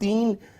3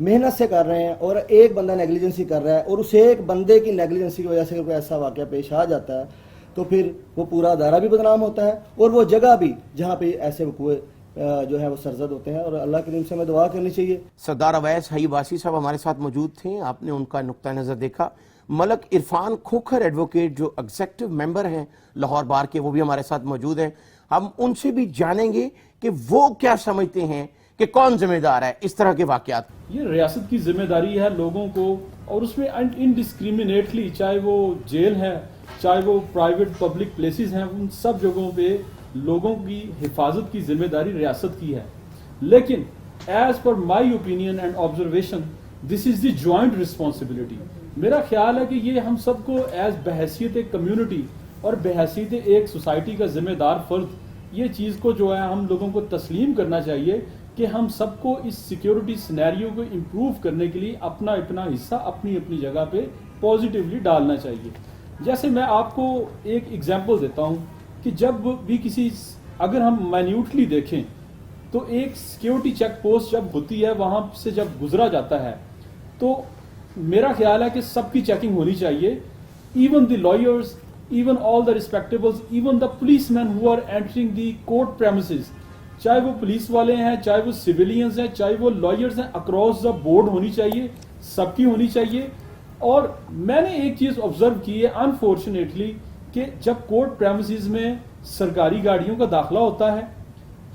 محنت سے کر رہے ہیں اور ایک بندہ نیگلیجنسی کر رہا ہے اور اس ایک بندے کی نیگلیجنسی کی وجہ سے کوئی ایسا واقعہ پیش آ جاتا ہے تو پھر وہ پورا ادارہ بھی بدنام ہوتا ہے اور وہ جگہ بھی جہاں پہ ایسے وقوع جو ہے وہ سرزد ہوتے ہیں. اور اللہ کریم سے ہمیں دعا کرنی چاہیے. سردار اویس حئی عباسی صاحب ہمارے ساتھ موجود تھے, آپ نے ان کا نقطہ نظر دیکھا. ملک عرفان کھوکھر ایڈوکیٹ جو ایگزیکٹو ممبر ہیں لاہور بار کے, وہ بھی ہمارے ساتھ موجود ہیں. ہم ان سے بھی جانیں گے کہ وہ کیا سمجھتے ہیں کہ کون ذمہ دار ہے اس طرح کے واقعات. یہ ریاست کی ذمہ داری ہے لوگوں کو, اور اس میں انڈسکریمنیٹلی, چاہے وہ جیل ہے, چاہے وہ پرائیویٹ پبلک پلیسز ہیں, ان سب جگہوں پہ لوگوں کی حفاظت کی ذمہ داری ریاست کی ہے. لیکن as per my opinion and observation this is the joint responsibility. میرا خیال ہے کہ یہ ہم سب کو ایز بحیثیت ایک کمیونٹی اور بحیثیت ایک سوسائٹی کا ذمہ دار فرد یہ چیز کو جو ہے ہم لوگوں کو تسلیم کرنا چاہیے کہ ہم سب کو اس سیکیورٹی سینیریو کو امپروو کرنے کے لیے اپنا حصہ اپنی جگہ پہ پازیٹیولی ڈالنا چاہیے. جیسے میں آپ کو ایک ایگزامپل دیتا ہوں کہ جب بھی اگر ہم مائنیوٹلی دیکھیں تو ایک سیکیورٹی چیک پوسٹ جب ہوتی ہے, وہاں سے جب گزرا جاتا ہے تو میرا خیال ہے کہ سب کی چیکنگ ہونی چاہیے, even the lawyers, even all the respectables, even the policeman who are entering the court premises, چاہے وہ پولیس والے ہیں, چاہے وہ سویلینز ہیں, چاہے وہ لائرز ہیں, اکراس دا بورڈ ہونی چاہیے, سب کی ہونی چاہیے. اور میں نے ایک چیز آبزرو کی ہے انفارچونیٹلی کہ جب کورٹ پریمیسز میں سرکاری گاڑیوں کا داخلہ ہوتا ہے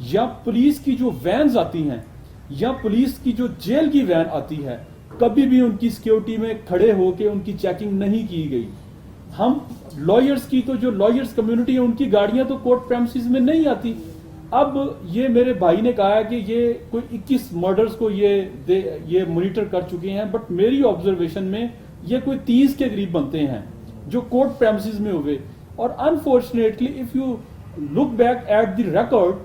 یا پولیس کی جو وینز آتی ہیں یا پولیس کی جو جیل کی وین آتی ہے, کبھی بھی ان کی سیکیورٹی میں کھڑے ہو کے ان کی چیکنگ نہیں کی گئی. ہم لائرز کی تو جو لائرز کمیونٹی ہے ان کی گاڑیاں تو کورٹ پریمیسز میں نہیں آتی. اب یہ میرے بھائی نے کہا ہے کہ یہ کوئی 21 مرڈرز کو یہ مانیٹر کر چکے ہیں, بٹ میری آبزرویشن میں یہ کوئی 30 کے قریب بنتے ہیں جو کورٹ پریمیسز میں ہوئے. اور unfortunately if you look back at the record,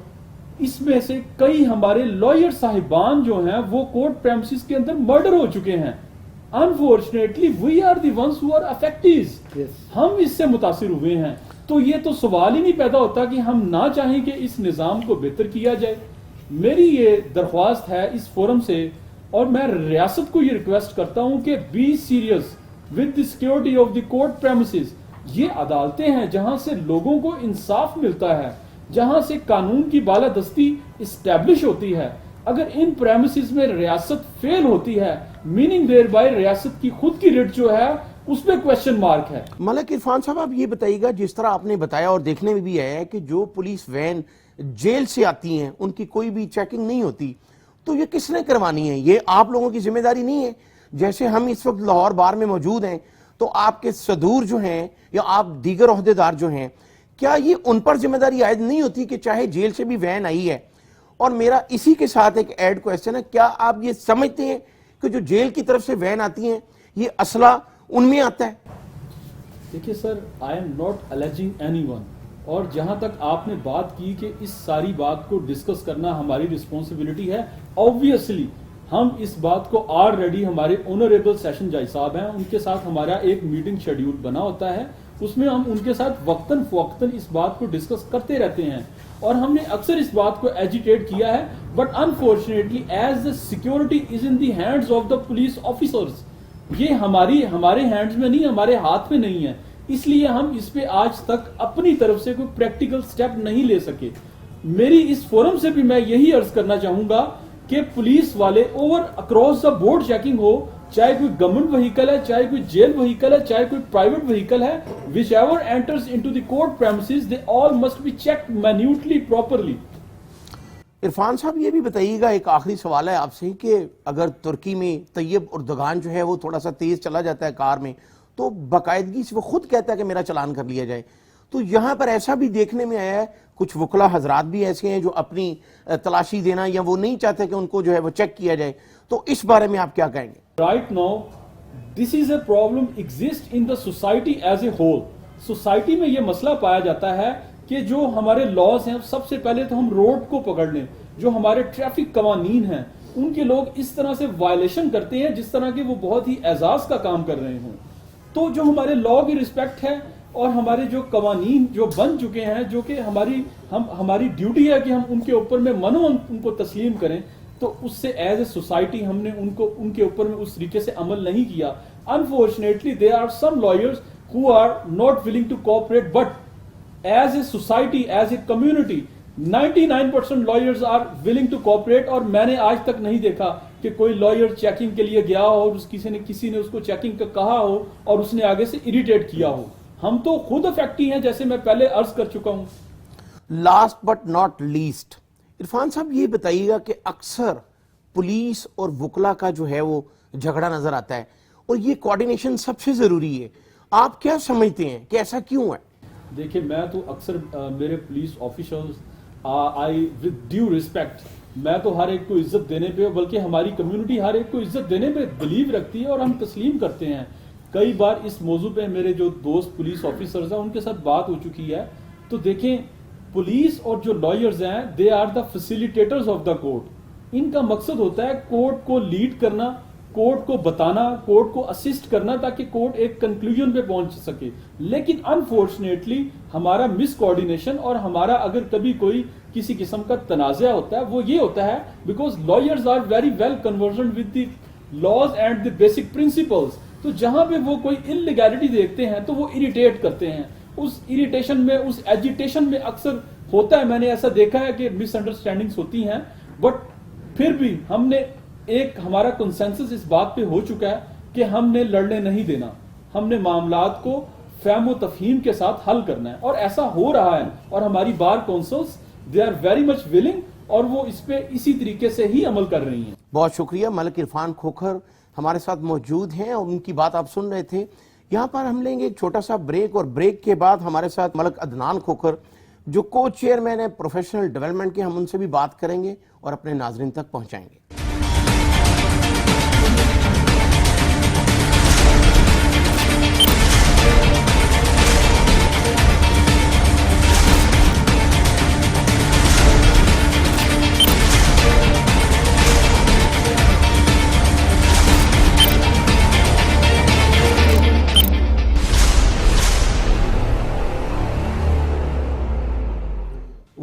اس میں سے کئی ہمارے لائر صاحبان جو ہیں وہ کورٹ پریمیسز کے اندر مرڈر ہو چکے ہیں. Unfortunately we are the ones who are affected, ہم اس سے متاثر ہوئے ہیں. تو یہ تو سوال ہی نہیں پیدا ہوتا کہ ہم نہ چاہیں کہ اس نظام کو بہتر کیا جائے. میری یہ درخواست ہے اس فورم سے, اور میں ریاست کو یہ ریکویسٹ کرتا ہوں کہ be serious with the security of the court premises. یہ عدالتیں ہیں جہاں سے لوگوں کو انصاف ملتا ہے, جہاں سے قانون کی بالادستی اسٹیبلش ہوتی ہے. اگر ان پریمیسز میں ریاست فیل ہوتی ہے, میننگ دیر بائی ریاست کی خود کی ریٹ جو ہے اس پہ کویسچن مارک ہے. ملک عرفان صاحب, آپ یہ بتائیے گا, جس طرح آپ نے بتایا اور دیکھنے میں بھی آیا ہے کہ جو پولیس وین جیل سے آتی ہیں ان کی کوئی بھی چیکنگ نہیں ہوتی, تو یہ کس نے کروانی ہے؟ یہ آپ لوگوں کی ذمہ داری نہیں ہے؟ جیسے ہم اس وقت لاہور بار میں موجود ہیں تو آپ کے صدور جو ہیں یا آپ دیگر عہدیدار جو ہیں, کیا یہ ان پر ذمہ داری عائد نہیں ہوتی کہ چاہے جیل سے بھی وین آئی ہے؟ اور میرا اسی کے ساتھ ایک ایڈ کویسچن ہے, کیا آپ یہ سمجھتے ہیں کہ جو جیل کی طرف سے وین آتی ہیں یہ اسلحہ ان میں آتا ہے؟ دیکھیے sir, I am not alleging anyone, اور جہاں تک آپ نے بات کی کہ اس ساری بات کو ڈسکس کرنا ہماری رسپانسبلٹی ہے, آبویسلی ہم اس بات کو آلریڈی ہمارے آنریبل سیشن جج صاحب ہیں ان کے ساتھ ہمارا ایک میٹنگ شیڈیول بنا ہوتا ہے, اس میں ہم ان کے ساتھ وقتاً فوقتاً اس بات کو ڈسکس کرتے رہتے ہیں, اور ہم نے اکثر اس بات کو ایجیٹیٹ کیا ہے. But unfortunately as the security is in the hands of the police officers, یہ ہمارے ہینڈز میں نہیں, ہمارے ہاتھ میں نہیں ہے, اس لیے ہم اس پہ آج تک اپنی طرف سے کوئی پریکٹیکل سٹیپ نہیں لے سکے. میری اس فورم سے بھی میں یہی عرض کرنا چاہوں گا کہ پولیس والے over across the board checking ہو, چاہے کوئی گورنمنٹ وہیکل ہے, چاہے کوئی جیل وہیکل ہے, چاہے کوئی پرائیویٹ وہیکل ہے, whichever enters into the court premises they all must be checked minutely properly. Irfan sahib یہ بھی بتائیے گا, ایک آخری سوال ہے آپ سے, کہ اگر ترکی میں طیب اردگان جو ہے وہ تھوڑا سا تیز چلا جاتا ہے کار میں تو باقاعدگی سے وہ خود کہتا ہے کہ میرا چلان کر لیا جائے, تو یہاں پر ایسا بھی دیکھنے میں آیا ہے, کچھ وکلا حضرات بھی ایسے ہیں جو اپنی تلاشی دینا یا وہ نہیں چاہتے کہ ان کو جو ہے وہ چیک کیا جائے, تو اس بارے میں آپ کیا کہیں گے؟ Right now, this is a problem exists in the society as a whole. Society میں یہ مسئلہ پایا جاتا ہے کہ جو ہمارے لاز ہیں, سب سے پہلے تو ہم روڈ کو پکڑ لیں, جو ہمارے ٹریفک قوانین ہیں ان کے لوگ اس طرح سے وائلیشن کرتے ہیں جس طرح کہ وہ بہت ہی اعزاز کا کام کر رہے ہوں. تو جو ہمارے لا کی رسپیکٹ ہے اور ہمارے جو قوانین جو بن چکے ہیں, جو کہ ہماری ڈیوٹی ہے کہ ہم ان کے اوپر میں ان کو تسلیم کریں, تو اس سے ایز اے سوسائٹی ہم نے ان کے اوپر میں اس طریقے سے عمل نہیں کیا. Unfortunately, there are some lawyers who are not willing to cooperate, but as a society, as a community, 99% lawyers are willing to cooperate. اور میں نے آج تک نہیں دیکھا کہ کوئی لائر چیکنگ کے لیے گیا ہو اور کسی نے اس کو چیکنگ کا کہا ہو اور اس نے آگے سے اریٹیٹ کیا ہو. ہم تو خود افیکٹی ہیں, جیسے میں پہلے عرض کر چکا ہوں. Last but not least, Irfan sahib یہ بتائیے گا کہ اکثر پولیس اور وکلا کا جو ہے وہ جھگڑا نظر آتا ہے اور یہ کوارڈینیشن سب سے ضروری ہے. آپ کیا سمجھتے ہیں کہ ایسا کیوں ہے؟ دیکھیں, میں تو اکثر میرے police officers I with due respect, میں تو ہر ایک کو عزت دینے پہ, بلکہ ہماری کمیونٹی ہر ایک کو عزت دینے پہ بلیو رکھتی ہے اور ہم تسلیم کرتے ہیں. کئی بار اس موضوع پہ میرے جو دوست پولیس آفیسرز ہیں ان کے ساتھ بات ہو چکی ہے. تو دیکھیں, پولیس اور جو لائرز ہیں they are the facilitators of the court. ان کا مقصد ہوتا ہے کورٹ کو لیڈ کرنا, کورٹ کو بتانا, کورٹ کو اسسٹ کرنا تاکہ کورٹ ایک کنکلوژن پہ پہنچ سکے. لیکن انفارچونیٹلی ہمارا مس کوآرڈینیشن اور ہمارا اگر کبھی کوئی کسی قسم کا تنازع ہوتا ہے وہ یہ ہوتا ہے because lawyers are very well conversant with the laws and the basic principles. تو جہاں پہ وہ کوئی انلیگیلٹی دیکھتے ہیں تو وہ اریٹیٹ کرتے ہیں. اس اریٹیشن میں, اس ایجیٹیشن میں اکثر ہوتا ہے, میں نے ایسا دیکھا ہے کہ مس انڈرسٹینڈنگز ہوتی ہیں. بٹ پھر بھی ہم نے ایک ہمارا کنسنسس اس بات پہ ہو چکا ہے کہ ہم نے لڑنے نہیں دینا, ہم نے معاملات کو فہم و تفہیم کے ساتھ حل کرنا ہے. اور ایسا ہو رہا ہے اور ہماری bar councils they are very much willing اور وہ اس پہ اسی طریقے سے ہی عمل کر رہی ہیں. بہت شکریہ. ملک عرفان کھوکھر ہمارے ساتھ موجود ہیں اور ان کی بات آپ سن رہے تھے. یہاں پر ہم لیں گے ایک چھوٹا سا بریک اور بریک کے بعد ہمارے ساتھ ملک عدنان کھوکھر جو کو چیئرمین ہے پروفیشنل ڈیولپمنٹ کے, ہم ان سے بھی بات کریں گے اور اپنے ناظرین تک پہنچائیں گے.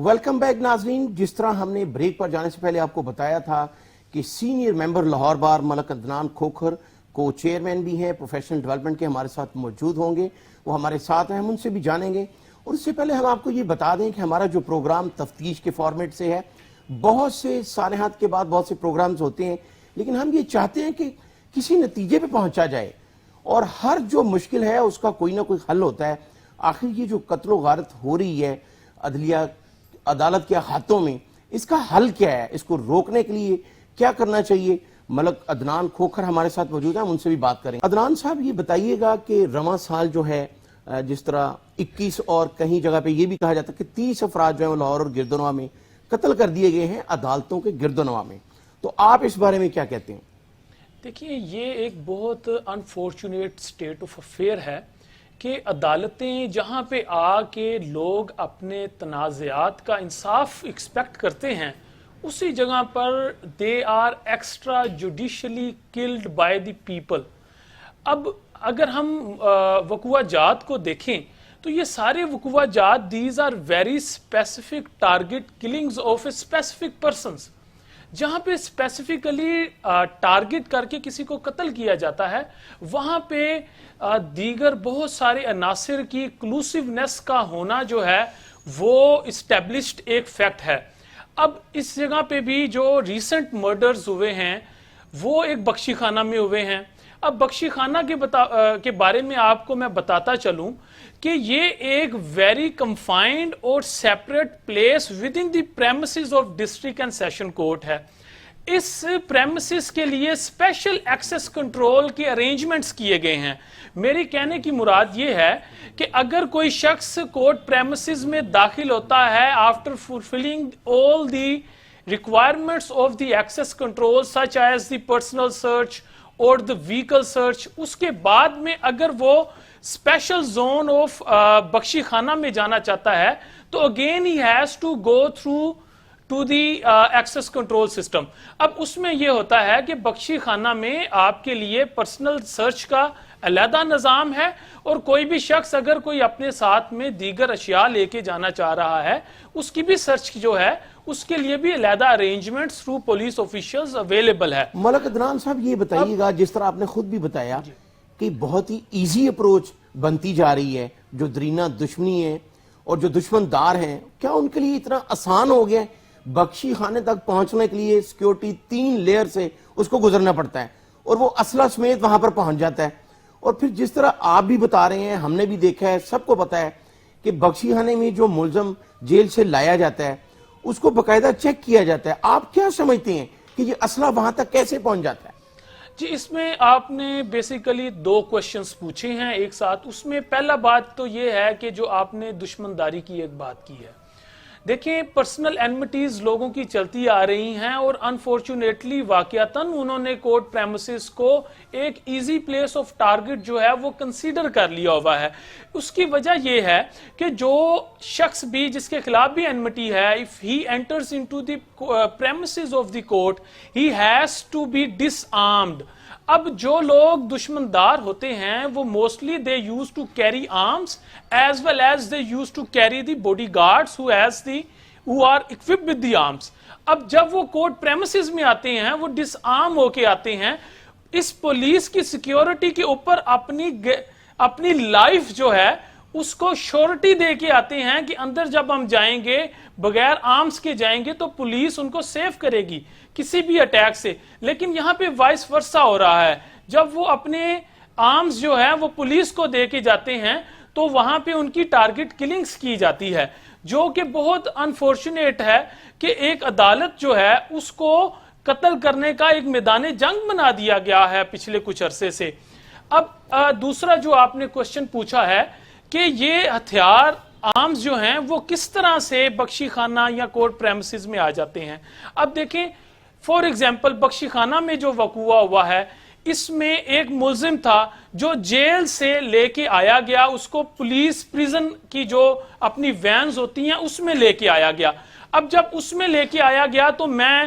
ویلکم بیک ناظرین. جس طرح ہم نے بریک پر جانے سے پہلے آپ کو بتایا تھا کہ سینئر ممبر لاہور بار ملک عدنان کھوکھر کو چیئرمین بھی ہیں پروفیشنل ڈیولپمنٹ کے, ہمارے ساتھ موجود ہوں گے. وہ ہمارے ساتھ ہیں, ہم ان سے بھی جانیں گے. اور اس سے پہلے ہم آپ کو یہ بتا دیں کہ ہمارا جو پروگرام تفتیش کے فارمیٹ سے ہے, بہت سے سانحات کے بعد بہت سے پروگرامز ہوتے ہیں, لیکن ہم یہ چاہتے ہیں کہ کسی نتیجے پہ پہنچا جائے اور ہر جو مشکل ہے اس کا کوئی نہ کوئی حل ہوتا ہے. آخر یہ جو قتل و غارت ہو رہی ہے عدلیہ عدالت کے ہاتھوں میں, اس کا حل کیا ہے, اس کو روکنے کے لیے کیا کرنا چاہیے؟ ملک عدنان کھوکھر ہمارے ساتھ موجود ہیں, ہم ان سے بھی بات کریں. عدنان صاحب یہ بتائیے گا کہ رواں سال جو ہے جس طرح 21 اور کہیں جگہ پہ یہ بھی کہا جاتا ہے کہ 30 افراد جو ہیں لاہور اور گردنوا میں قتل کر دیے گئے ہیں عدالتوں کے گردنوا میں, تو آپ اس بارے میں کیا کہتے ہیں؟ دیکھیے, یہ ایک بہت انفارچونیٹ سٹیٹ آف افیئر ہے کہ عدالتیں جہاں پہ آ کے لوگ اپنے تنازعات کا انصاف ایکسپیکٹ کرتے ہیں, اسی جگہ پر they are extrajudicially killed by the people. اب اگر ہم وقوع جات کو دیکھیں تو یہ سارے وقوع جات these are very specific target killings of a specific persons. جہاں پہ اسپیسیفکلی ٹارگٹ کر کے کسی کو قتل کیا جاتا ہے, وہاں پہ دیگر بہت سارے عناصر کی کلوسیونیس کا ہونا جو ہے وہ اسٹیبلشڈ ایک فیکٹ ہے. اب اس جگہ پہ بھی جو ریسنٹ مرڈرز ہوئے ہیں وہ ایک بخشی خانہ میں ہوئے ہیں. اب بخشی خانہ کے بارے میں آپ کو میں بتاتا چلوں کہ یہ ایک ویری کنفائنڈ اور separate place with in the premises of district and session court ہے. اس پریمسز کے لیے اسپیشل ایکسیس کنٹرول کے ارینجمنٹس کیے گئے ہیں. میری کہنے کی مراد یہ ہے کہ اگر کوئی شخص کورٹ پریمسز میں داخل ہوتا ہے after fulfilling all the requirements of the access control such as the personal search اور دی وہیکل سرچ, اس کے بعد میں اگر وہ اسپیشل زون آف بخشی خانہ میں جانا چاہتا ہے تو again he has to go through to the access control system. اب اس میں یہ ہوتا ہے کہ بخشی خانہ میں آپ کے لیے پرسنل سرچ کا علیحدہ نظام ہے, اور کوئی بھی شخص اگر کوئی اپنے ساتھ میں دیگر اشیاء لے کے جانا چاہ رہا ہے, اس کی بھی سرچ جو ہے اس کے لیے بھی علیحدہ arrangements through police officials available ہے. ملک عدنان صاحب یہ بتائیے گا, جس طرح آپ نے خود بھی بتایا کہ بہت ہی ایزی اپروچ بنتی جا رہی ہے, جو درینہ دشمنی ہے اور جو دشمن دار ہیں, کیا ان کے لیے اتنا آسان ہو گیا ہے بخشی خانے تک پہنچنے کے لیے سیکیورٹی 3 لیئر سے اس کو گزرنا پڑتا ہے اور وہ اسلحہ سمیت وہاں پر پہنچ جاتا ہے؟ اور پھر جس طرح آپ بھی بتا رہے ہیں, ہم نے بھی دیکھا ہے, سب کو پتا ہے کہ بخشی خانے میں جو ملزم جیل سے لایا جاتا ہے اس کو باقاعدہ چیک کیا جاتا ہے. آپ کیا سمجھتے ہیں کہ یہ اسلحہ وہاں تک کیسے پہنچ جاتا ہے؟ جی, اس میں آپ نے بیسیکلی 2 کوشچنز پوچھے ہیں ایک ساتھ. اس میں پہلا بات تو یہ ہے کہ جو آپ نے دشمنداری کی ایک بات کی ہے, دیکھیں پرسنل اینمٹیز لوگوں کی چلتی آ رہی ہیں, اور انفارچونیٹلی واقعتاً انہوں نے کورٹ پریمسز کو ایک ایزی پلیس آف ٹارگٹ جو ہے وہ کنسیڈر کر لیا ہوا ہے. اس کی وجہ یہ ہے کہ جو شخص بھی جس کے خلاف بھی اینمٹی ہے, if he enters into the premises of the court, he has to be disarmed. اب جو لوگ دشمندار ہوتے ہیں وہ mostly they use to carry arms as well as they use to carry the body guards who are equipped with the arms. اب جب وہ court premises میں آتے ہیں وہ ڈس آرم ہو کے آتے ہیں, اس پولیس کی سیکیورٹی کے اوپر اپنی لائف جو ہے اس کو شورٹی دے کے آتے ہیں کہ اندر جب ہم جائیں گے بغیر آرمز کے جائیں گے تو پولیس ان کو سیف کرے گی کسی بھی اٹیک سے. لیکن یہاں پہ وائس ورسا ہو رہا ہے, جب وہ اپنے آرمز جو ہے وہ پولیس کو دے کے جاتے ہیں تو وہاں پہ ان کی ٹارگٹ کلنگز کی جاتی ہے, جو کہ بہت انفارچونیٹ ہے کہ ایک عدالت جو ہے اس کو قتل کرنے کا ایک میدان جنگ بنا دیا گیا ہے پچھلے کچھ عرصے سے. اب دوسرا جو آپ نے کوشچن پوچھا ہے کہ یہ ہتھیار آرمز جو ہیں وہ کس طرح سے بخشی خانہ یا کورٹ پریمسز میں آ جاتے ہیں. اب دیکھیں فور ایگزامپل بخشی خانہ میں جو وقوع ہوا ہے, اس میں ایک ملزم تھا جو جیل سے لے کے آیا گیا, اس کو پولیس پریزن کی جو اپنی وینز ہوتی ہیں اس میں لے کے آیا گیا. اب جب اس میں لے کے آیا گیا تو میں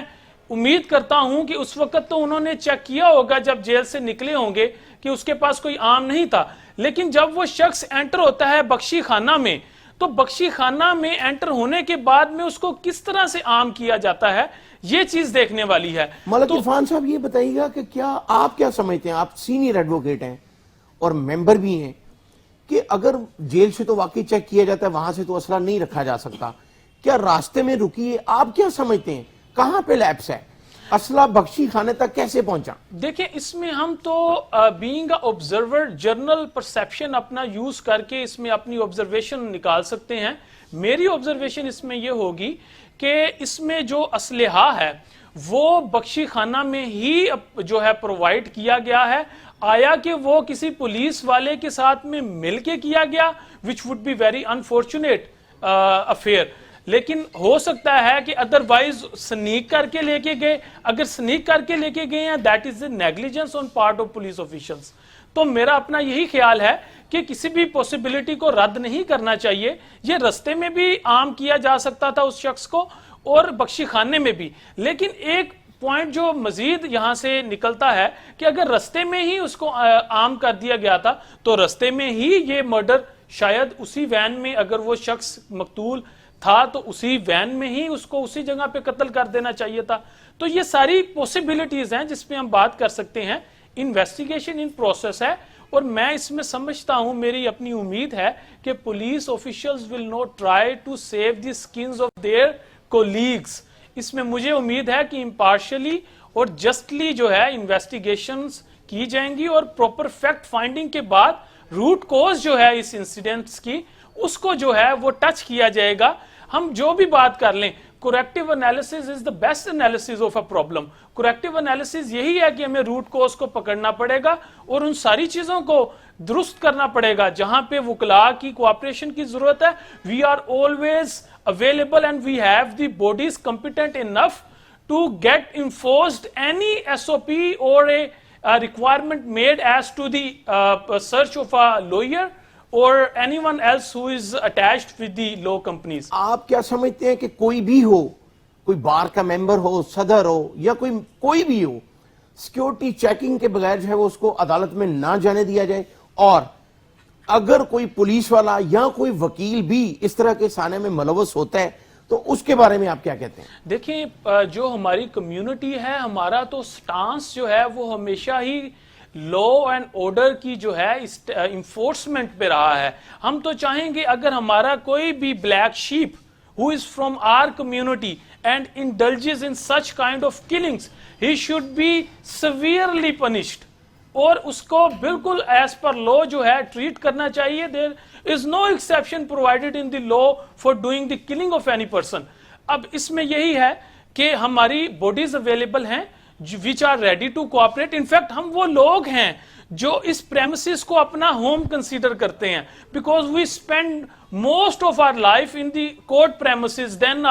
امید کرتا ہوں کہ اس وقت تو انہوں نے چیک کیا ہوگا جب جیل سے نکلے ہوں گے کہ اس کے پاس کوئی آرم نہیں تھا. لیکن جب وہ شخص انٹر ہوتا ہے بخشی خانہ میں, تو بخشی خانہ میں انٹر ہونے کے بعد میں اس کو کس طرح سے عام کیا جاتا ہے یہ چیز دیکھنے والی ہے. ملک عرفان صاحب یہ بتائیے گا کہ کیا آپ کیا سمجھتے ہیں, آپ سینئر ایڈوکیٹ ہیں اور ممبر بھی ہیں, کہ اگر جیل سے تو واقعی چیک کیا جاتا ہے, وہاں سے تو اسلحہ نہیں رکھا جا سکتا, کیا راستے میں رکیے, آپ کیا سمجھتے ہیں کہاں پہ لیپس ہے, اسلحہ بخشی خانے تک کیسے پہنچا؟ دیکھیں اس میں ہم تو بینگ آبزرور جرنل پرسیپشن اپنا یوز کر کے اس میں اپنی آبزرویشن نکال سکتے ہیں. میری آبزرویشن اس میں یہ ہوگی کہ اس میں جو اسلحہ ہے وہ بخشی خانہ میں ہی جو ہے پرووائڈ کیا گیا ہے. آیا کہ وہ کسی پولیس والے کے ساتھ میں مل کے کیا گیا, which would be very unfortunate affair. لیکن ہو سکتا ہے کہ ادروائز سنیک کر کے لے کے گئے, اگر سنیک کر کے لے کے گئے ہیں that is the negligence on part of police officials. تو میرا اپنا یہی خیال ہے کہ کسی بھی پوسیبلٹی کو رد نہیں کرنا چاہیے. یہ رستے میں بھی عام کیا جا سکتا تھا اس شخص کو اور بخشی خانے میں بھی. لیکن ایک پوائنٹ جو مزید یہاں سے نکلتا ہے کہ اگر رستے میں ہی اس کو عام کر دیا گیا تھا تو رستے میں ہی یہ مرڈر شاید اسی وین میں, اگر وہ شخص مقتول تھا تو اسی وین میں ہی اس کو اسی جگہ پہ قتل کر دینا چاہیے تھا. تو یہ ساری پوسیبلٹیز ہیں جس پہ ہم بات کر سکتے ہیں. انویسٹیگیشن ان پروسیس ہے اور میں اس میں سمجھتا ہوں, میری اپنی امید ہے کہ police officials will not try to save the skins of their colleagues. اس میں مجھے امید ہے کہ امپارشلی اور جسٹلی جو ہے انویسٹیگیشنز کی جائیں گی اور پراپر فیکٹ فائنڈنگ کے بعد روٹ کوز جو ہے اس انسیڈنٹس کی اس کو جو ہے وہ ٹچ کیا جائے گا. ہم جو بھی بات کر لیں, corrective analysis is the best analysis of a problem. Corrective analysis یہی ہے کہ ہمیں روٹ کوز کو پکڑنا پڑے گا اور ان ساری چیزوں کو درست کرنا پڑے گا جہاں پہ وکلاء کی کوآپریشن کی ضرورت ہے. We are always available and we have the bodies competent enough to get enforced any SOP or a requirement made as to the search of a lawyer or anyone else who is attached with the law companies. آپ کیا سمجھتے ہیں کہ کوئی بھی ہو, کوئی بار کا ممبر ہو, صدر ہو یا کوئی بھی ہو, سیکیورٹی چیکنگ کے بغیر جو ہے وہ اس کو عدالت میں نہ جانے دیا جائے, اور اگر کوئی پولیس والا یا کوئی وکیل بھی اس طرح کے سانے میں ملوث ہوتا ہے تو اس کے بارے میں آپ کیا کہتے ہیں؟ دیکھیں جو ہماری کمیونٹی ہے, ہمارا تو سٹانس جو ہے وہ ہمیشہ ہی لا اینڈ آرڈر کی جو ہے انفورسمنٹ پہ رہا ہے. ہم تو چاہیں گے اگر ہمارا کوئی بھی black shape who is from our community and indulges in such kind of killings, he should be severely punished. اور اس کو بالکل ایز پر لا جو ہے ٹریٹ کرنا چاہیے. there is no exception provided in the law for doing the killing of any person. اب اس میں یہی ہے کہ ہماری باڈیز اویلیبل ہیں which are ready to cooperate. in fact ہم وہ لوگ ہیں جو اس پریمسز کو اپنا ہوم کنسیڈر کرتے ہیں, because we spend most of our life in the court premises than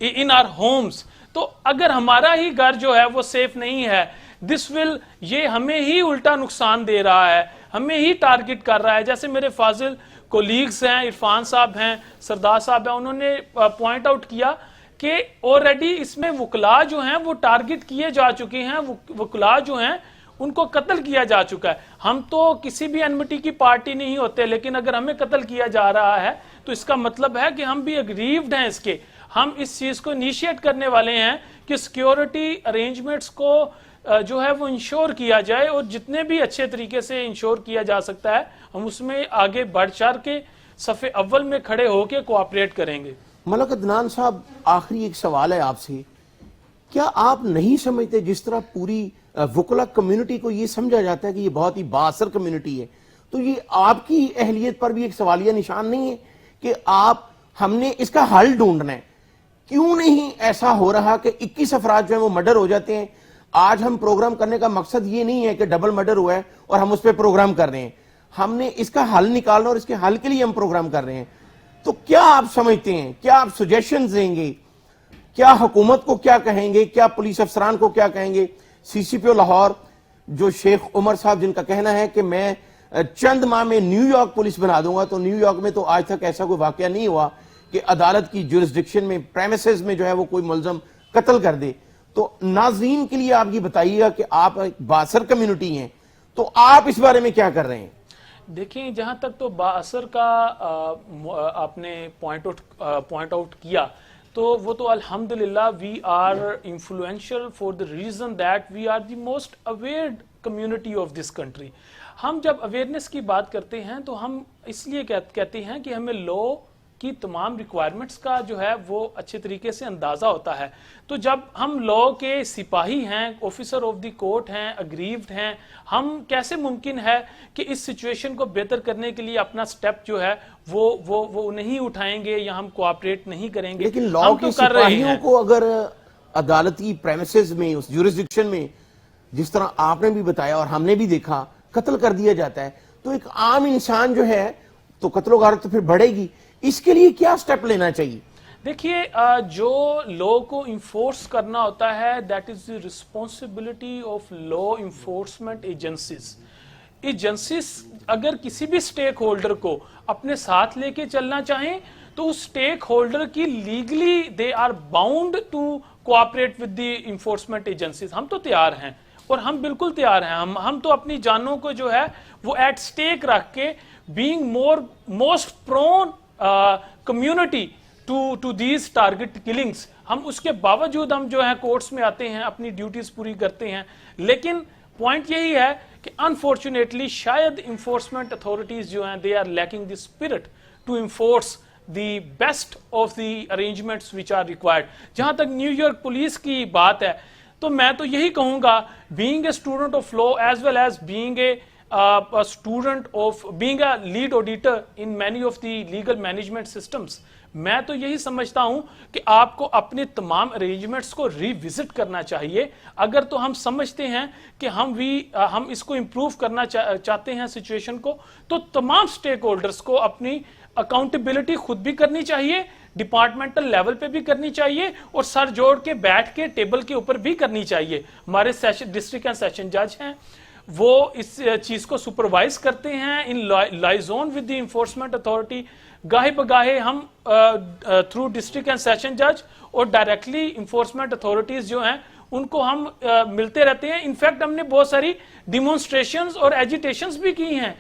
in our homes. تو اگر ہمارا ہی گھر جو ہے وہ سیف نہیں ہے, this will یہ ہمیں ہی الٹا نقصان دے رہا ہے, ہمیں ہی ٹارگٹ کر رہا ہے. جیسے میرے فاضل کولیگز ہیں, عرفان صاحب ہیں, سردار صاحب ہیں, انہوں نے پوائنٹ آؤٹ کیا کہ آلریڈی اس میں وکلا جو ہیں وہ ٹارگٹ کیے جا چکے ہیں, وکلا جو ہیں ان کو قتل کیا جا چکا ہے. ہم تو کسی بھی انمٹی کی پارٹی نہیں ہوتے, لیکن اگر ہمیں قتل کیا جا رہا ہے تو اس کا مطلب ہے کہ ہم بھی اگریوڈ ہیں اس کے. ہم اس چیز کو انیشیٹ کرنے والے ہیں کہ سیکیورٹی ارینجمنٹس کو جو ہے وہ انشور کیا جائے, اور جتنے بھی اچھے طریقے سے انشور کیا جا سکتا ہے ہم اس میں آگے بڑھ چڑھ کے صف اول میں کھڑے ہو کے کوآپریٹ کریں گے. ملک عدنان صاحب, آخری ایک سوال ہے آپ سے, کیا آپ نہیں سمجھتے جس طرح پوری وکلا کمیونٹی کو یہ سمجھا جاتا ہے کہ یہ بہت ہی بااثر کمیونٹی ہے, تو یہ آپ کی اہلیت پر بھی ایک سوالیہ نشان نہیں ہے کہ ہم نے اس کا حل ڈھونڈنا ہے؟ کیوں نہیں ایسا ہو رہا کہ 21 افراد جو ہیں وہ مرڈر ہو جاتے ہیں؟ آج ہم پروگرام کرنے کا مقصد یہ نہیں ہے کہ ڈبل مرڈر ہوا ہے اور ہم اس پہ پروگرام کر رہے ہیں, ہم نے اس کا حل نکالنا اور اس کے حل کے لیے ہم پروگرام کر رہے ہیں. تو کیا آپ سمجھتے ہیں, کیا آپ سجیشنز دیں گے, کیا حکومت کو کیا کہیں گے, کیا پولیس افسران کو کیا کہیں گے؟ سی سی پی او لاہور جو شیخ عمر صاحب, جن کا کہنا ہے کہ میں چند ماہ میں نیو یارک پولیس بنا دوں گا, تو نیو یارک میں تو آج تک ایسا کوئی واقعہ نہیں ہوا کہ عدالت کی جورسڈکشن میں, پریمیسز میں جو ہے وہ کوئی ملزم قتل کر دے. تو ناظرین کے لیے آپ یہ بتائیے گا کہ آپ ایک بااثر کمیونٹی ہیں, تو آپ اس بارے میں کیا کر رہے ہیں؟ دیکھیں, جہاں تک تو بااثر کا آپ نے پوائنٹ آؤٹ کیا, تو وہ تو الحمدللہ we are influential for the reason that we are the most awared community of this country. ہم جب اویئرنیس کی بات کرتے ہیں تو ہم اس لیے کہتے ہیں کہ ہمیں لا کی تمام ریکوائرمنٹس کا جو ہے وہ اچھے طریقے سے اندازہ ہوتا ہے. تو جب ہم لا کے سپاہی ہیں, آفیسر آف دی کورٹ ہیں, اگریوڈ ہیں, ہم کیسے ممکن ہے کہ اس سچویشن کو بہتر کرنے کے لیے اپنا سٹیپ جو ہے وہ نہیں اٹھائیں گے یا ہم کوآپریٹ نہیں کریں گے؟ لیکن لا کے سپاہیوں کو اگر عدالتی پریمیسز میں, اس جورسڈکشن میں, جس طرح آپ نے بھی بتایا اور ہم نے بھی دیکھا, قتل کر دیا جاتا ہے, تو ایک عام انسان جو ہے تو قتل و غارت تو پھر بڑھے گی. اس کے لیے کیا سٹیپ لینا چاہیے؟ دیکھیے, جو لا کو انفورس کرنا ہوتا ہے that is the responsibility of law enforcement agencies. Agencies اگر کسی بھی سٹیک ہولڈر کو اپنے ساتھ لے کے چلنا چاہیں تو اس سٹیک ہولڈر کی legally they are bound to cooperate with the enforcement agencies. ہم تو تیار ہیں, اور ہم بالکل تیار ہیں. ہم تو اپنی جانوں کو جو ہے وہ ایٹ سٹیک رکھ کے, being most prone community to these target killings, ہم اس کے باوجود ہم جو ہیں کورٹس میں آتے ہیں, اپنی ڈیوٹیز پوری کرتے ہیں. لیکن پوائنٹ یہی ہے کہ انفارچونیٹلی شاید انفورسمنٹ اتھارٹیز جو ہیں they are lacking the spirit to enforce the best of the arrangements which are required. جہاں تک نیو یارک پولیس کی بات ہے تو میں تو یہی کہوں گا, being a student of law as well as being a student of being a lead auditor in many of the legal management systems, میں تو یہی سمجھتا ہوں کہ آپ کو اپنے تمام ارینجمنٹس کو ری وزٹ کرنا چاہیے. اگر تو ہم سمجھتے ہیں کہ ہم اس کو امپروو کرنا چاہتے ہیں سچویشن کو, تو تمام سٹیک ہولڈرز کو اپنی اکاؤنٹیبلٹی خود بھی کرنی چاہیے, ڈپارٹمنٹل لیول پہ بھی کرنی چاہیے, اور سر جوڑ کے بیٹھ کے ٹیبل کے اوپر بھی کرنی چاہیے. ہمارے ڈسٹرکٹ اینڈ سیشن جج ہیں, وہ اس چیز کو سپروائز کرتے ہیں in liaison with the enforcement authority. گاہے بگاہے ہم تھرو ڈسٹرکٹ اینڈ سیشن جج اور ڈائریکٹلی انفورسمنٹ اتھارٹیز جو ہیں ان کو ہم ملتے رہتے ہیں. انفیکٹ ہم نے بہت ساری ڈیمونسٹریشنز اور ایجیٹیشنز بھی کی ہیں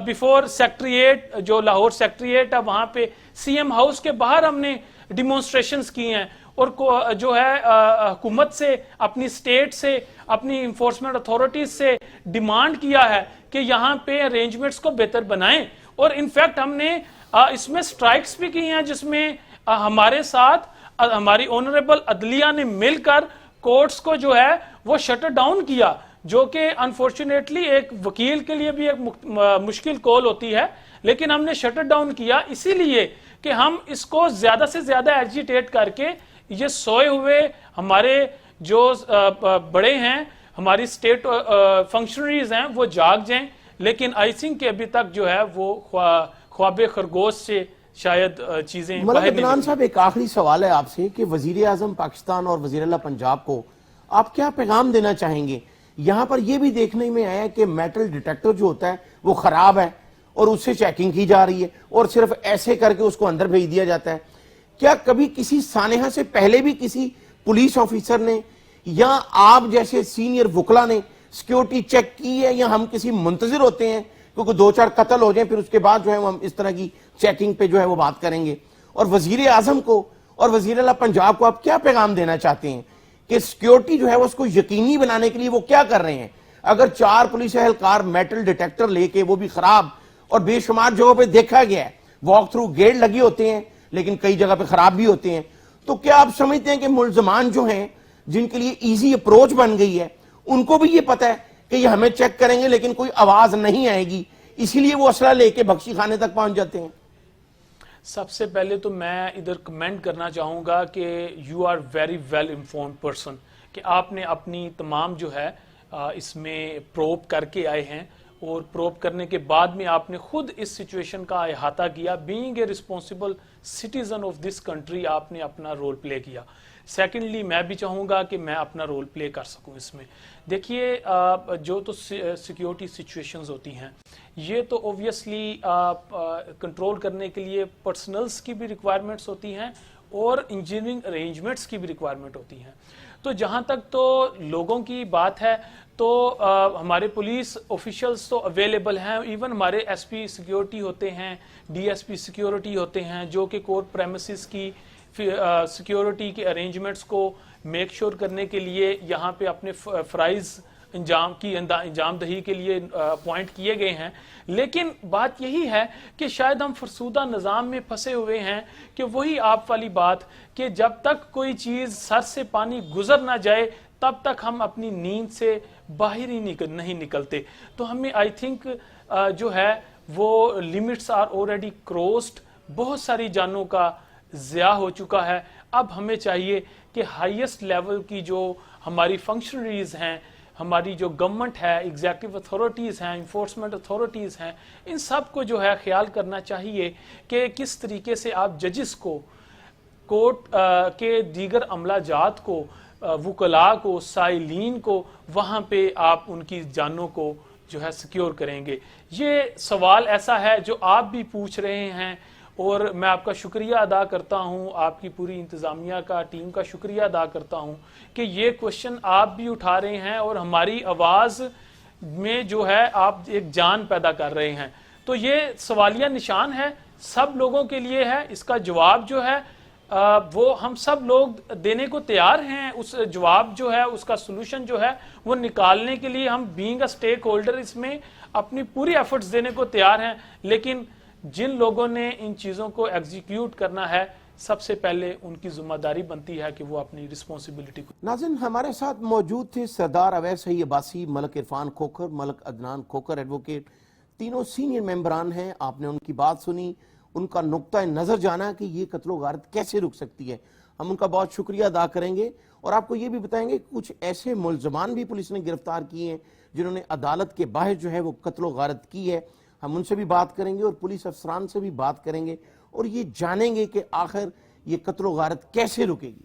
بیفور سیکٹریٹ, جو لاہور سیکٹریٹ ہے وہاں پہ سی ایم ہاؤس کے باہر ہم نے ڈیمونسٹریشنز کی ہیں, اور جو ہے حکومت سے, اپنی اسٹیٹ سے, اپنی انفورسمنٹ اتھارٹیز سے ڈیمانڈ کیا ہے کہ یہاں پہ ارینجمنٹس کو بہتر بنائیں. اور انفیکٹ ہم نے اس میں سٹرائکس بھی کی ہیں جس میں ہمارے ساتھ ہماری آنریبل عدلیہ نے مل کر کورٹس کو جو ہے وہ شٹر ڈاؤن کیا, جو کہ انفارچونیٹلی ایک وکیل کے لیے بھی ایک مشکل کال ہوتی ہے, لیکن ہم نے شٹر ڈاؤن کیا اسی لیے کہ ہم اس کو زیادہ سے زیادہ ایجیٹیٹ کر کے یہ سوئے ہوئے ہمارے جو بڑے ہیں, ہماری اسٹیٹ فنکشنریز ہیں, وہ جاگ جائیں. لیکن آئی تھنک کہ ابھی تک جو ہے وہ خواب خرگوش سے شاید چیزیں ملک عدنان صاحب, ایک آخری سوال ہے آپ سے کہ وزیر اعظم پاکستان اور وزیر اعلیٰ پنجاب کو آپ کیا پیغام دینا چاہیں گے؟ یہاں پر یہ بھی دیکھنے میں آیا کہ میٹل ڈیٹیکٹر جو ہوتا ہے وہ خراب ہے اور اس سے چیکنگ کی جا رہی ہے اور صرف ایسے کر کے اس کو اندر بھیج دیا جاتا ہے. کیا کبھی کسی سانحہ سے پہلے بھی کسی پولیس آفیسر نے یا آپ جیسے سینئر وکلا نے سیکیورٹی چیک کی ہے, یا ہم کسی منتظر ہوتے ہیں کیونکہ 2-4 قتل ہو جائیں پھر اس کے بعد جو ہے ہم اس طرح کی چیکنگ پہ جو ہے وہ بات کریں گے؟ اور وزیر اعظم کو اور وزیر اعلیٰ پنجاب کو آپ کیا پیغام دینا چاہتے ہیں کہ سیکیورٹی جو ہے اس کو یقینی بنانے کے لیے وہ کیا کر رہے ہیں؟ اگر 4 پولیس اہلکار میٹل ڈیٹیکٹر لے کے, وہ بھی خراب, اور بے شمار جگہوں پہ دیکھا گیا ہے واک تھرو گیٹ لگے ہوتے ہیں لیکن کئی جگہ پہ خراب بھی ہوتے ہیں, تو کیا آپ سمجھتے ہیں کہ ملزمان جو ہیں جن کے لیے ایزی اپروچ بن گئی ہے ان کو بھی یہ پتہ ہے کہ یہ ہمیں چیک کریں گے لیکن کوئی آواز نہیں آئے گی, اسی لیے وہ اسلحہ لے کے بخشی خانے تک پہنچ جاتے ہیں؟ سب سے پہلے تو میں ادھر کمنٹ کرنا چاہوں گا کہ you are very well informed person, کہ آپ نے اپنی تمام جو ہے اس میں پروب کر کے آئے ہیں, اور پروب کرنے کے بعد میں آپ نے خود اس سچویشن کا احاطہ کیا. Being a responsible citizen of this country آپ نے اپنا رول پلے کیا. سیکنڈلی میں بھی چاہوں گا کہ میں اپنا رول پلے کر سکوں اس میں. دیکھیے جو تو سیکیورٹی سچویشنز ہوتی ہیں یہ تو اوبویسلی کنٹرول کرنے کے لیے پرسنلز کی بھی ریکوائرمنٹس ہوتی ہیں اور انجینئرنگ ارینجمنٹس کی بھی ریکوائرمنٹ ہوتی ہیں. تو جہاں تک تو لوگوں کی بات ہے تو ہمارے پولیس آفیشلز تو اویلیبل ہیں, ایون ہمارے ایس پی سیکیورٹی ہوتے ہیں, ڈی ایس پی سیکیورٹی ہوتے ہیں, جو کہ کورٹ پریمیسز کی سیکیورٹی کے ارینجمنٹس کو میک شور کرنے کے لیے یہاں پہ اپنے فرائض انجام دہی کے لیے اپوائنٹ کیے گئے ہیں. لیکن بات یہی ہے کہ شاید ہم فرسودہ نظام میں پھنسے ہوئے ہیں کہ وہی آپ والی بات کہ جب تک کوئی چیز سر سے پانی گزر نہ جائے تب تک ہم اپنی نیند سے باہر ہی نہیں نکلتے. تو ہمیں آئی تھنک جو ہے وہ لمٹس آر آلریڈی کروسڈ, بہت ساری جانوں کا ضیاع ہو چکا ہے. اب ہمیں چاہیے کہ ہائیسٹ لیول کی جو ہماری فنکشنریز ہیں, ہماری جو گورنمنٹ ہے, ایگزیکٹو اتھارٹیز ہیں, انفورسمنٹ اتھارٹیز ہیں, ان سب کو جو ہے خیال کرنا چاہیے کہ کس طریقے سے آپ ججز کو, کورٹ کے دیگر عملہ جات کو, وکلاء کو, سائلین کو وہاں پہ آپ ان کی جانوں کو جو ہے سیکیور کریں گے. یہ سوال ایسا ہے جو آپ بھی پوچھ رہے ہیں اور میں آپ کا شکریہ ادا کرتا ہوں, آپ کی پوری انتظامیہ کا, ٹیم کا شکریہ ادا کرتا ہوں کہ یہ کوشچن آپ بھی اٹھا رہے ہیں اور ہماری آواز میں جو ہے آپ ایک جان پیدا کر رہے ہیں. تو یہ سوالیہ نشان ہے, سب لوگوں کے لیے ہے. اس کا جواب جو ہے وہ ہم سب لوگ دینے کو تیار ہیں. اس جواب جو ہے, اس کا سلوشن جو ہے وہ نکالنے کے لیے ہم بینگ اے سٹیک ہولڈر اس میں اپنی پوری ایفرٹس دینے کو تیار ہیں. لیکن جن لوگوں نے ان چیزوں کو ایگزیکیوٹ کرنا ہے, سب سے پہلے ان کی ذمہ داری بنتی ہے کہ وہ اپنی رسپانسبلٹی کو. ناظرین, ہمارے ساتھ موجود تھے سردار اویس عباسی, ملک عرفان کھوکھر, ملک عدنان کھوکھر ایڈوکیٹ, تینوں سینئر ممبران ہیں. آپ نے ان کی بات سنی, ان کا نقطہ نظر جانا کہ یہ قتل و غارت کیسے رک سکتی ہے. ہم ان کا بہت شکریہ ادا کریں گے اور آپ کو یہ بھی بتائیں گے کہ کچھ ایسے ملزمان بھی پولیس نے گرفتار کیے ہیں جنہوں نے عدالت کے باہر جو ہے وہ قتل و غارت کی ہے. ہم ان سے بھی بات کریں گے اور پولیس افسران سے بھی بات کریں گے اور یہ جانیں گے کہ آخر یہ قتل و غارت کیسے رکے گی.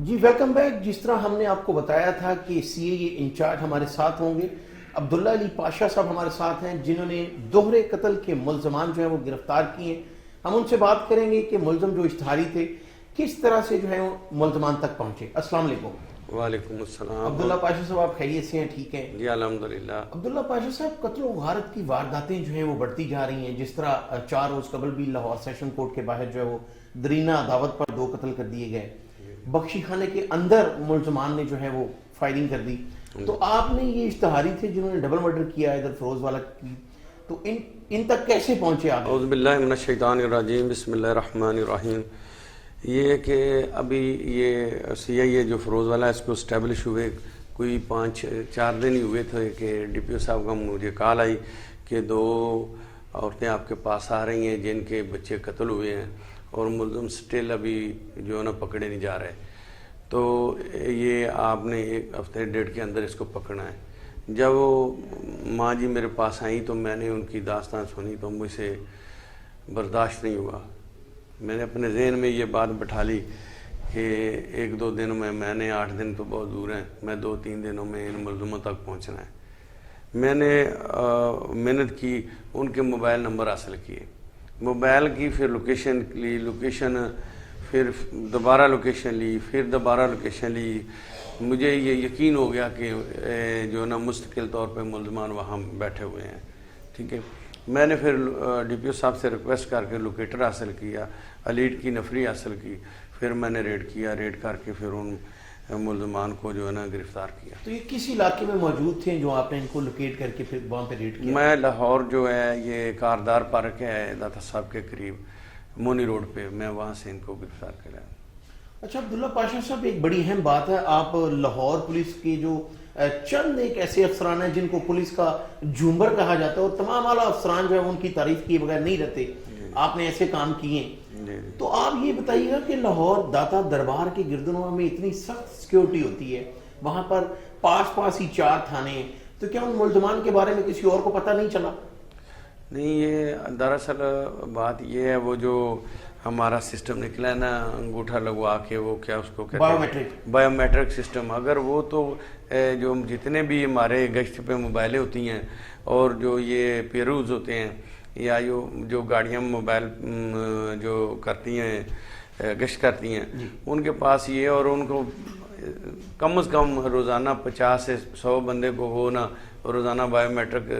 جی ویلکم بیک. جس طرح ہم نے آپ کو بتایا تھا کہ سی اے انچارج ہمارے ساتھ ہوں گے. عبداللہ علی پاشا صاحب ہمارے ساتھ ہیں جنہوں نے دوہرے قتل کے ملزمان جو ہیں وہ گرفتار کیے ہیں. ہم ان سے بات کریں گے کہ ملزم جو اشتہاری تھے کس طرح سے جو ہے وہ ملزمان تک پہنچے. السلام علیکم. وعلیکم السلام. عبداللہ پاشا صاحب آپ خیریت سے ہیں؟ ٹھیک ہیں جی الحمدللہ. عبداللہ پاشا صاحب قتل و غارت کی وارداتیں جو ہیں وہ بڑھتی جا رہی ہیں. جس طرح 4 روز قبل بھی لاہور سیشن کورٹ کے باہر جو ہے وہ درینہ عداوت پر 2 قتل کر دیے گئے. بخشی خانے کے اندر ملزمان نے جو ہے وہ فائرنگ کر دی. تو آپ نے یہ اشتہاری تھے جنہوں نے ڈبل مرڈر کیا ادھر فیروز والا کی, تو ان تک کیسے پہنچے آپ؟ اعوذ باللہ من الشیطان الرجیم. بسم اللہ الرحمن الرحیم. یہ کہ ابھی یہ سی آئی اے جو فیروز والا ہے اس کو اسٹیبلش ہوئے کوئی 4 دن ہی ہوئے تھے کہ ڈی پی او صاحب کا مجھے کال آئی کہ 2 عورتیں آپ کے پاس آ رہی ہیں جن کے بچے قتل ہوئے ہیں اور ملزم سٹل ابھی جو ہے نا پکڑے نہیں جا رہے. تو یہ آپ نے 1 ہفتے 1.5 کے اندر اس کو پکڑنا ہے. جب وہ ماں جی میرے پاس آئیں تو میں نے ان کی داستان سنی تو مجھ سے برداشت نہیں ہوا. میں نے اپنے ذہن میں یہ بات بٹھا لی کہ 1-2 دن میں نے 8 دن تو بہت دور ہیں, میں 2-3 دنوں میں ان ملزموں تک پہنچنا ہے. میں نے محنت کی, ان کے موبائل نمبر حاصل کیے, موبائل کی, پھر لوکیشن لی, پھر دوبارہ لوکیشن لی, پھر دوبارہ لوکیشن لی. مجھے یہ یقین ہو گیا کہ جو نا مستقل طور پہ ملزمان وہاں بیٹھے ہوئے ہیں. ٹھیک ہے. میں نے پھر ڈی پی او صاحب سے ریکویسٹ کر کے لوکیٹر حاصل کیا, الیٹ کی نفری حاصل کی, پھر میں نے ریڈ کیا, ریڈ کر کے پھر ان ملزمان کو جو ہے نا گرفتار کیا. تو یہ کس علاقے میں موجود تھے جو آپ نے ان کو لوکیٹ کر کے پھر وہاں پہ ریڈ کیا؟ میں لاہور جو ہے یہ کاردار پارک ہے داتا صاحب کے قریب مونی روڈ پہ, میں وہاں سے ان کو گرفتار کیا. اچھا عبداللہ پاشا صاحب ایک بڑی اہم بات ہے, آپ لاہور پولیس کے جو چند ایک ایسے افسران ہیں جن کو پولیس کا جھومبر کہا جاتا ہے اور تمام اعلیٰ افسران جو ہے ان کی تعریف کیے بغیر نہیں رہتے, آپ نے ایسے کام کیے ہیں. تو آپ یہ بتائیے گا کہ لاہور داتا دربار کے گردنوا میں اتنی سخت سیکیورٹی ہوتی ہے, وہاں پر پاس ہی 4 تھانے ہیں, تو کیا ان ملزمان کے بارے میں کسی اور کو پتہ نہیں چلا؟ نہیں, یہ دراصل بات یہ ہے وہ جو ہمارا سسٹم نکلا ہے نا انگوٹھا لگوا کے, وہ کیا اس کو کہتے ہیں بایو میٹرک سسٹم, اگر وہ تو جو جتنے بھی ہمارے گشت پہ موبائلیں ہوتی ہیں اور جو یہ پیروز ہوتے ہیں یا جو گاڑیاں موبائل جو کرتی ہیں گشت کرتی ہیں ان کے پاس یہ, اور ان کو کم از کم روزانہ 50 سے 100 بندے کو وہ نا روزانہ بایو میٹرک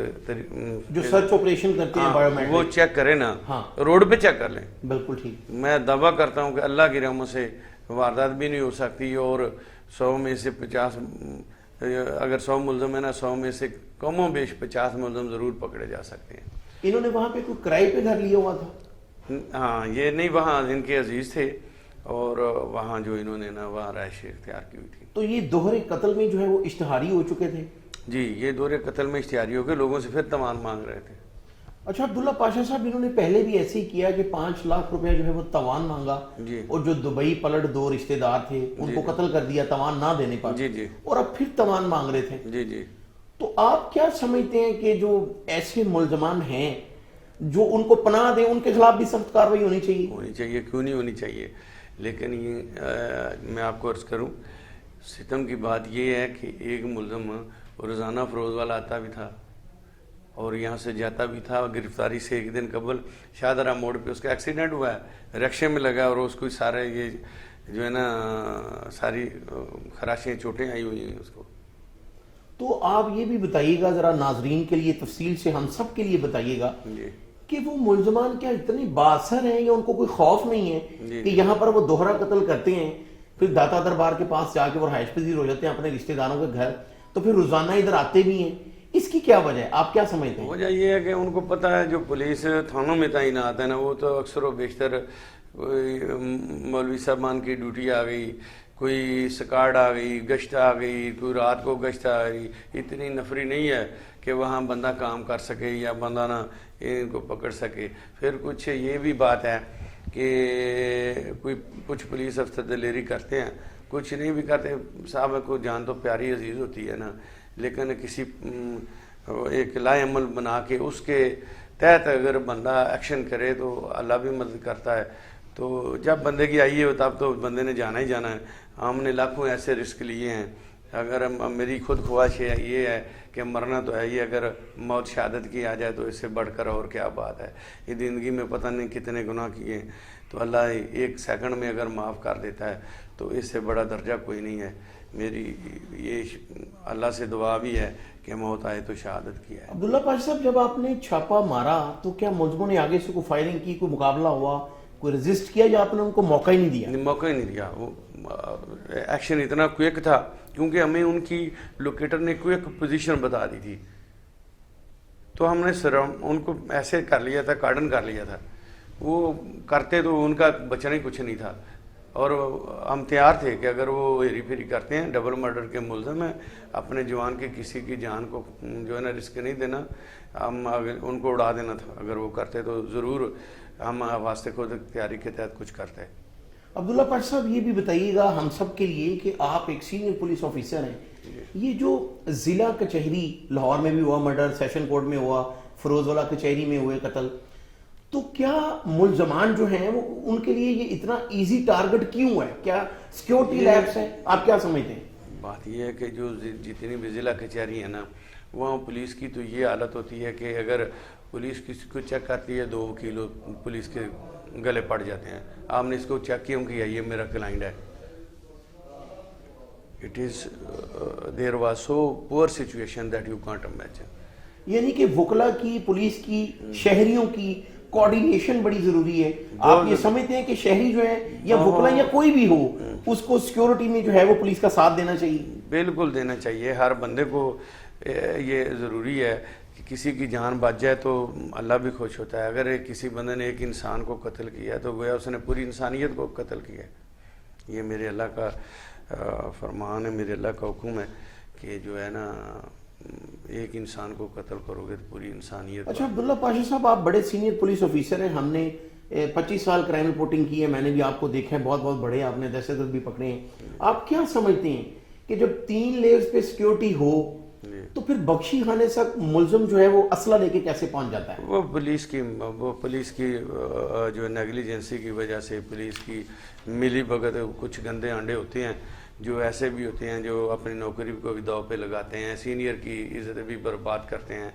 جو سرچ آپریشن کرتے ہیں بایو میٹرک وہ چیک کرے نا, روڈ پہ چیک کر لیں. بالکل ٹھیک. میں دعویٰ کرتا ہوں کہ اللہ کی رحمت سے واردات بھی نہیں ہو سکتی, اور 100 میں سے 50, اگر 100 ملزم ہے نا 100 میں سے کم و بیش 50 ملزم ضرور پکڑے جا سکتے ہیں. انہوں نے وہاں پہ کوئی کرائے پہ گھر لیا ہوا تھا؟ ہاں, یہ نہیں, وہاں ان کے عزیز تھے اور وہاں جو انہوں نے نا وہاں رہائش اختیار کی ہوئی تھی. تو یہ دوہرے قتل میں جو ہے وہ اشتہاری ہو چکے تھے؟ جی, یہ دوہرے قتل میں اشتہاری ہو کے لوگوں سے پھر تاوان مانگ رہے تھے. اچھا عبداللہ پاشا صاحب, انہوں نے پہلے بھی ایسے ہی کیا کہ 5 لاکھ روپے جو ہے وہ تاوان مانگا, اور جو دبئی پلٹ 2 رشتہ دار تھے ان کو قتل کر دیا تاوان نہ دینے پر, اور اب پھر تاوان مانگ رہے تھے. جی جی. تو آپ کیا سمجھتے ہیں کہ جو ایسے ملزمان ہیں جو ان کو پناہ دیں, ان کے خلاف بھی سخت کارروائی ہونی چاہیے؟ ہونی چاہیے, کیوں نہیں ہونی چاہیے. لیکن یہ میں آپ کو عرض کروں, ستم کی بات یہ ہے کہ ایک ملزم روزانہ فیروز والا آتا بھی تھا اور یہاں سے جاتا بھی تھا. گرفتاری سے 1 دن قبل شاہدرہ موڑ پہ اس کا ایکسیڈنٹ ہوا ہے, رکشے میں لگا اور اس کو سارے یہ جو ہے نا ساری خراشیں چوٹیں آئی ہوئی ہیں اس کو. تو آپ یہ بھی بتائیے گا ذرا ناظرین کے لیے, تفصیل سے ہم سب کے لیے بتائیے گا کہ وہ ملزمان کیا اتنے بااثر ہیں یا ان کو کوئی خوف نہیں ہے کہ یہاں پر وہ دوہرا قتل کرتے ہیں, پھر داتا دربار کے پاس جا کے وہ رہائش پذیر ہو جاتے ہیں اپنے رشتہ داروں کے گھر, تو پھر روزانہ ادھر آتے بھی ہیں, اس کی کیا وجہ ہے, آپ کیا سمجھتے ہیں؟ وجہ یہ ہے کہ ان کو پتہ ہے جو پولیس تھانوں میں تعینات ہے نا, وہ تو اکثر و بیشتر مولوی صاحبان کی ڈیوٹی آ گئی, کوئی سکارڈ آ گئی, گشت آ گئی, کوئی رات کو گشت آ گئی, اتنی نفری نہیں ہے کہ وہاں بندہ کام کر سکے یا بندہ نہ ان کو پکڑ سکے. پھر کچھ یہ بھی بات ہے کہ کچھ پولیس افسر دلیری کرتے ہیں, کچھ نہیں بھی کرتے. صاحب کو جان تو پیاری عزیز ہوتی ہے نا, لیکن کسی ایک لائے عمل بنا کے اس کے تحت اگر بندہ ایکشن کرے تو اللہ بھی مدد کرتا ہے. تو جب بندے کی آئی ہے تب تو بندے نے جانا ہی جانا ہے. ہم نے لاکھوں ایسے رسک لیے ہیں. اگر میری خود خواہش یہ ہے کہ مرنا تو ہے ہی, اگر موت شہادت کی آ جائے تو اس سے بڑھ کر اور کیا بات ہے. یہ زندگی میں پتہ نہیں کتنے گناہ کیے ہیں, تو اللہ ایک سیکنڈ میں اگر معاف کر دیتا ہے تو اس سے بڑا درجہ کوئی نہیں ہے. میری یہ اللہ سے دعا بھی ہے کہ موت آئے تو شہادت کی ہے. عبداللہ پاشا صاحب, جب آپ نے چھاپا مارا تو کیا ملزموں نے آگے سے کوئی فائرنگ کی, کوئی مقابلہ ہوا, کوئی ریزسٹ کیا, یا آپ نے ان کو موقع ہی نہیں دیا؟ موقع ہی نہیں دیا. وہ ایکشن اتنا کوئک تھا کیونکہ ہمیں ان کی لوکیٹر نے کوئک پوزیشن بتا دی تھی, تو ہم نے ان کو ایسے کر لیا تھا, کارڈن کر لیا تھا. وہ کرتے تو ان کا بچنا ہی کچھ نہیں تھا, اور ہم تیار تھے کہ اگر وہ ہیری پھیری کرتے ہیں, ڈبل مرڈر کے ملزم ہیں, اپنے جوان کے کسی کی جان کو جو ہے نا رسک نہیں دینا, ہم ان کو اڑا دینا تھا. اگر وہ کرتے تو ضرور ہم واسطے خود اختیاری کے تحت کچھ کرتے. عبداللہ پاشا صاحب, یہ بھی بتائیے گا ہم سب کے لیے کہ آپ ایک سینئر پولیس آفیسر ہیں, یہ جو ضلع کچہری لاہور میں بھی ہوا مرڈر, سیشن کورٹ میں ہوا, فروز والا کچہری میں ہوئے قتل, تو کیا ملزمان جو ہیں وہ ان کے لیے یہ اتنا ایزی ٹارگٹ کیوں ہے؟ کیا سیکیورٹی لیبس ہیں؟ آپ کیا سمجھتے ہیں؟ بات یہ ہے کہ جو جتنی بھی ضلع کچہری ہیں نا, وہاں پولیس کی تو یہ حالت ہوتی ہے کہ اگر پولیس کسی کو چیک کرتی ہے 2 کلو پولیس کے گلے پڑ جاتے ہیں. آپ نے اس کو چیک کیوں کیا؟ یہ میرا کلائنٹ ہے. It is there was so پور situation that you can't imagine. یعنی کہ وکلا کی, پولیس کی, شہریوں کی کوارڈینیشن بڑی ضروری ہے. آپ یہ سمجھتے ہیں کہ شہری جو ہے یا وکلا یا کوئی بھی ہو, اس کو سیکیورٹی میں جو ہے وہ پولیس کا ساتھ دینا چاہیے؟ بالکل دینا چاہیے. ہر بندے کو یہ ضروری ہے کہ کسی کی جان بچ جائے تو اللہ بھی خوش ہوتا ہے. اگر کسی بندے نے ایک انسان کو قتل کیا تو گویا اس نے پوری انسانیت کو قتل کیا. یہ میرے اللہ کا فرمان ہے, میرے اللہ کا حکم ہے کہ جو ہے نا ایک انسان کو قتل کرو گے تو پوری انسانیت. اچھا عبداللہ پاشا صاحب, آپ بڑے سینئر پولیس آفیسر ہیں, ہم نے 25 سال کرائم رپورٹنگ کی ہے, میں نے بھی آپ کو دیکھا ہے, بہت بہت بڑے آپ نے دہشت گرد بھی پکڑے ہیں. آپ کیا سمجھتے ہیں کہ جب 3 لیئرز پہ سیکیورٹی ہو تو پھر بخشی خانے تک ملزم جو ہے وہ اسلحہ لے کے کیسے پہنچ جاتا ہے؟ وہ پولیس کی جو نیگلیجنسی کی وجہ سے, پولیس کی ملی بھگت. کچھ گندے انڈے ہوتے ہیں جو ایسے بھی ہوتے ہیں جو اپنی نوکری کو بھی داؤ پہ لگاتے ہیں, سینئر کی عزت بھی برباد کرتے ہیں.